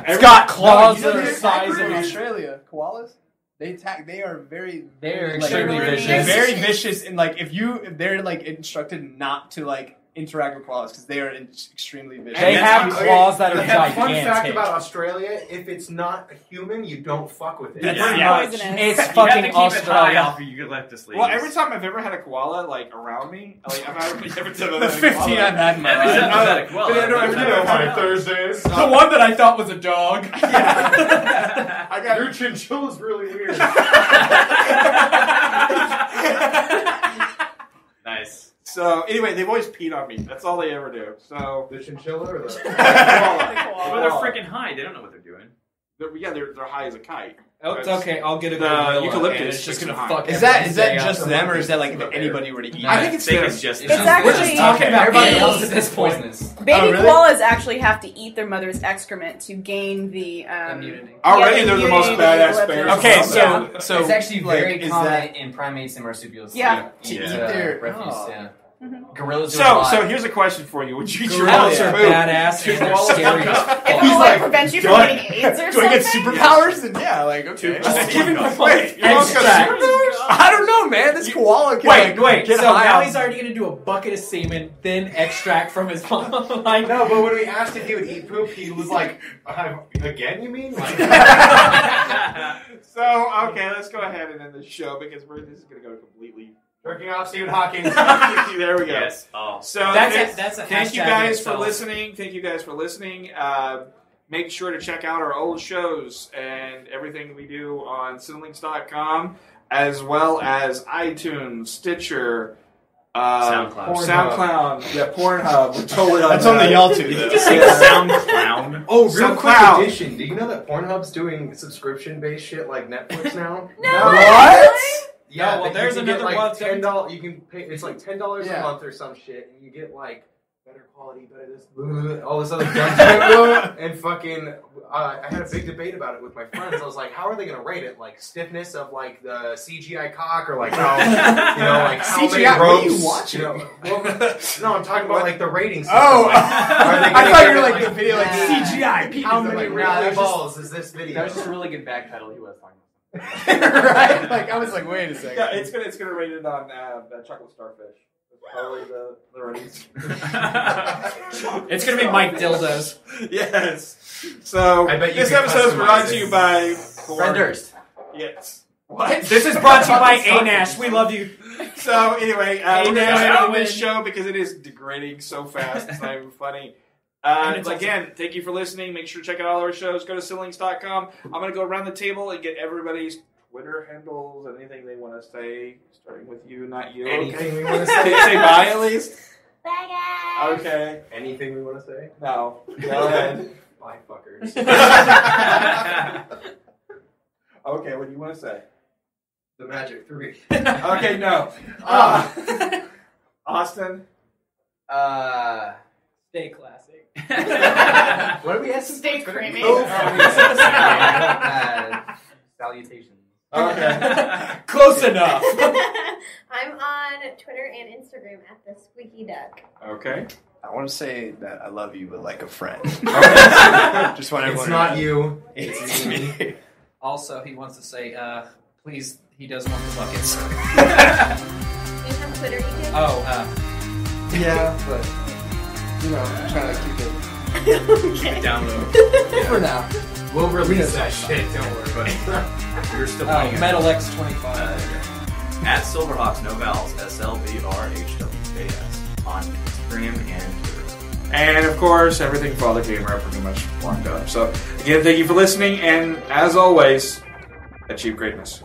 Speaker 5: It's got claws
Speaker 3: You know,
Speaker 5: that are
Speaker 3: they're
Speaker 5: the size
Speaker 3: active
Speaker 5: of
Speaker 3: in
Speaker 5: a.
Speaker 3: Australia. Koalas. They attack. They are very.
Speaker 5: They're
Speaker 3: like,
Speaker 5: extremely vicious.
Speaker 3: Very vicious, and like if they're like instructed not to like interact with koalas because they are extremely vicious.
Speaker 5: They have
Speaker 7: Okay,
Speaker 5: claws that are
Speaker 7: yeah, Fun fact
Speaker 5: gigantic.
Speaker 7: about Australia: if it's not a human, you don't fuck with it.
Speaker 3: That's
Speaker 10: Pretty
Speaker 3: yeah.
Speaker 10: poisonous.
Speaker 5: It's
Speaker 2: You have to
Speaker 5: fucking
Speaker 2: keep it high
Speaker 5: Australia.
Speaker 2: off you get left to sleep.
Speaker 1: Well, every time I've ever had a koala like around me, like I've had every time I've
Speaker 3: The
Speaker 1: had a
Speaker 3: 15
Speaker 1: koala,
Speaker 3: I've had in my
Speaker 2: Every
Speaker 3: life.
Speaker 2: time I've had a koala,
Speaker 1: but I don't
Speaker 2: every
Speaker 1: ever
Speaker 2: time
Speaker 1: do
Speaker 2: I've
Speaker 1: it
Speaker 2: had
Speaker 1: on
Speaker 2: a-
Speaker 1: Thursdays.
Speaker 5: The one that I thought was a dog.
Speaker 1: I got
Speaker 7: Your chinchilla's really weird.
Speaker 2: Nice.
Speaker 1: So anyway, they've always peed on me. That's all they ever do. So
Speaker 7: The chinchilla or the
Speaker 2: But they're freaking high. They don't know what they're doing.
Speaker 1: they're high as a kite.
Speaker 5: Oh, it's okay. I'll get a
Speaker 1: The
Speaker 5: gorilla,
Speaker 1: eucalyptus
Speaker 5: and it's just
Speaker 1: sticks
Speaker 5: gonna
Speaker 1: behind.
Speaker 5: fuck.
Speaker 3: Is that
Speaker 5: everyone's day
Speaker 3: just
Speaker 5: up.
Speaker 3: them, or is that like if anybody were to eat?
Speaker 1: I think it's them.
Speaker 2: just.
Speaker 10: It's actually-
Speaker 5: We're just talking about
Speaker 6: Everybody
Speaker 5: animals
Speaker 6: else
Speaker 5: at
Speaker 6: is
Speaker 5: this point.
Speaker 6: poisonous.
Speaker 10: Baby
Speaker 3: Oh, really?
Speaker 10: koalas actually have to eat their mother's excrement to gain the
Speaker 5: Immunity.
Speaker 1: Already,
Speaker 10: yeah,
Speaker 1: they're the most
Speaker 10: immunity
Speaker 1: badass
Speaker 10: to
Speaker 1: bears.
Speaker 3: Okay,
Speaker 10: Yeah.
Speaker 3: so
Speaker 6: It's actually
Speaker 3: like,
Speaker 6: very
Speaker 3: is
Speaker 6: common
Speaker 3: that-
Speaker 6: in primates and marsupials.
Speaker 10: Yeah.
Speaker 3: to eat
Speaker 6: Yeah.
Speaker 3: their
Speaker 6: refuse.
Speaker 3: oh.
Speaker 6: Yeah.
Speaker 10: Mhm.
Speaker 6: Gorillas do it a lot.
Speaker 1: So here's a question for you: would you eat your
Speaker 5: Gorillas
Speaker 1: own
Speaker 5: are
Speaker 1: food?
Speaker 5: badass and they're
Speaker 1: Koalas-
Speaker 5: scary as
Speaker 10: If
Speaker 5: fuck.
Speaker 10: it will like prevent you from
Speaker 3: do I-
Speaker 10: getting AIDS or
Speaker 3: Do I get
Speaker 10: something.
Speaker 3: superpowers? Then yeah, like okay.
Speaker 1: Just
Speaker 5: give him the
Speaker 1: wait, you almost got
Speaker 5: extract.
Speaker 1: superpowers?
Speaker 3: I don't know, man. This koala can
Speaker 5: Wait.
Speaker 3: like, get
Speaker 5: So
Speaker 3: high
Speaker 5: now
Speaker 3: off-
Speaker 5: he's already gonna do a bucket of semen, then extract from his mom. Like,
Speaker 7: No, but when we asked if he would eat poop, he was like, "Again, you mean?" Like,
Speaker 1: So okay, let's go ahead and end the show because this is going to go completely.
Speaker 7: jerking off Stephen Hawking.
Speaker 1: There we go.
Speaker 2: Yes. Oh.
Speaker 1: So
Speaker 5: That's
Speaker 1: thank-
Speaker 5: a
Speaker 1: thank you
Speaker 5: hashtag in
Speaker 1: guys for
Speaker 5: itself.
Speaker 1: listening. Thank you guys for listening. Make sure to check out our old shows and everything we do on Cinelinks.com, as well as iTunes, Stitcher, SoundCloud, yeah, Pornhub. We're totally on
Speaker 3: That's
Speaker 1: that.
Speaker 3: only y'all two.
Speaker 2: Did you
Speaker 3: though.
Speaker 2: just say SoundCloud?
Speaker 7: Oh, real quick
Speaker 1: SoundCloud.
Speaker 7: addition. Do you know that Pornhub's doing subscription-based shit like Netflix now?
Speaker 10: No,
Speaker 3: What?
Speaker 7: Yeah,
Speaker 5: well,
Speaker 7: that
Speaker 5: there's
Speaker 7: you can get,
Speaker 5: another
Speaker 7: like
Speaker 5: one.
Speaker 7: $10. You can pay. It's like $10
Speaker 3: Yeah.
Speaker 7: a month or some shit, and you get like better quality, better this, all this other dumb shit. And fucking, I had a big debate about it with my friends. I was like, how are they gonna rate it? Like stiffness of like the CGI cock, or like how like how
Speaker 3: CGI,
Speaker 7: many
Speaker 3: what are you
Speaker 7: ropes?
Speaker 3: watching?
Speaker 7: Well, no, I'm talking about like the ratings.
Speaker 3: Oh,
Speaker 7: Like, are they
Speaker 3: I
Speaker 7: gonna
Speaker 3: thought
Speaker 7: give
Speaker 3: you were
Speaker 7: it,
Speaker 3: like the video like
Speaker 6: Yeah.
Speaker 3: CGI. Penis.
Speaker 7: How
Speaker 3: I'm
Speaker 7: many
Speaker 3: like,
Speaker 7: wrinkly
Speaker 6: was
Speaker 7: balls is this video?
Speaker 6: That was just a really good backpedal he was talking about.
Speaker 3: right? Like I was like, wait a second.
Speaker 1: Yeah, it's gonna rate it on Chocolate Starfish. That's probably the ratings.
Speaker 5: It's gonna be Mike Dildos.
Speaker 1: Yes. So
Speaker 7: I bet you
Speaker 1: this
Speaker 7: can
Speaker 1: episode is brought
Speaker 7: customize
Speaker 1: to
Speaker 7: it.
Speaker 1: you by
Speaker 6: Fred Durst.
Speaker 1: Yes. What?
Speaker 5: This is brought to you by Anash. We love you.
Speaker 1: So anyway, we're
Speaker 5: Hey,
Speaker 1: gonna
Speaker 5: now,
Speaker 1: end this
Speaker 5: win.
Speaker 1: show because it is degrading so fast. It's not even funny.
Speaker 5: And it's
Speaker 1: Again, thank you for listening. Make sure to check out all our shows. Go to Cinelinks.com. I'm going to go around the table and get everybody's Twitter handles and anything they want to say, starting with you, not you.
Speaker 7: Anything
Speaker 1: Okay.
Speaker 7: we want to
Speaker 1: Say
Speaker 7: say?
Speaker 1: bye at least.
Speaker 4: Bye, guys.
Speaker 1: Okay.
Speaker 7: Anything we want to say?
Speaker 1: No. Go ahead.
Speaker 7: Bye, fuckers.
Speaker 1: Okay, what do you want to say?
Speaker 7: The Magic 3.
Speaker 1: Okay, no. Austin?
Speaker 5: Stay classic.
Speaker 6: What did we ask?
Speaker 10: Stay creamy.
Speaker 6: Salutations.
Speaker 1: Okay.
Speaker 5: Close enough.
Speaker 4: I'm on Twitter and Instagram at the Squeaky Duck.
Speaker 1: Okay.
Speaker 3: I want to say that I love you, but like a friend.
Speaker 7: Just want everyone. It's not you. It's me.
Speaker 5: Also, he wants to say, please. He does want the buckets.
Speaker 4: Do you have Twitter? You can?
Speaker 3: Yeah, but I'm trying to keep it.
Speaker 2: Keep it down low.
Speaker 3: For now.
Speaker 2: We'll release that shit. Don't worry, buddy. We're still playing it.
Speaker 5: Metal X25.
Speaker 2: At Silverhawks, no vowels. SLVRHWKS on Instagram and Twitter.
Speaker 1: And of course, everything Fathergamer I pretty much walked up. So again, thank you for listening, and as always, achieve greatness.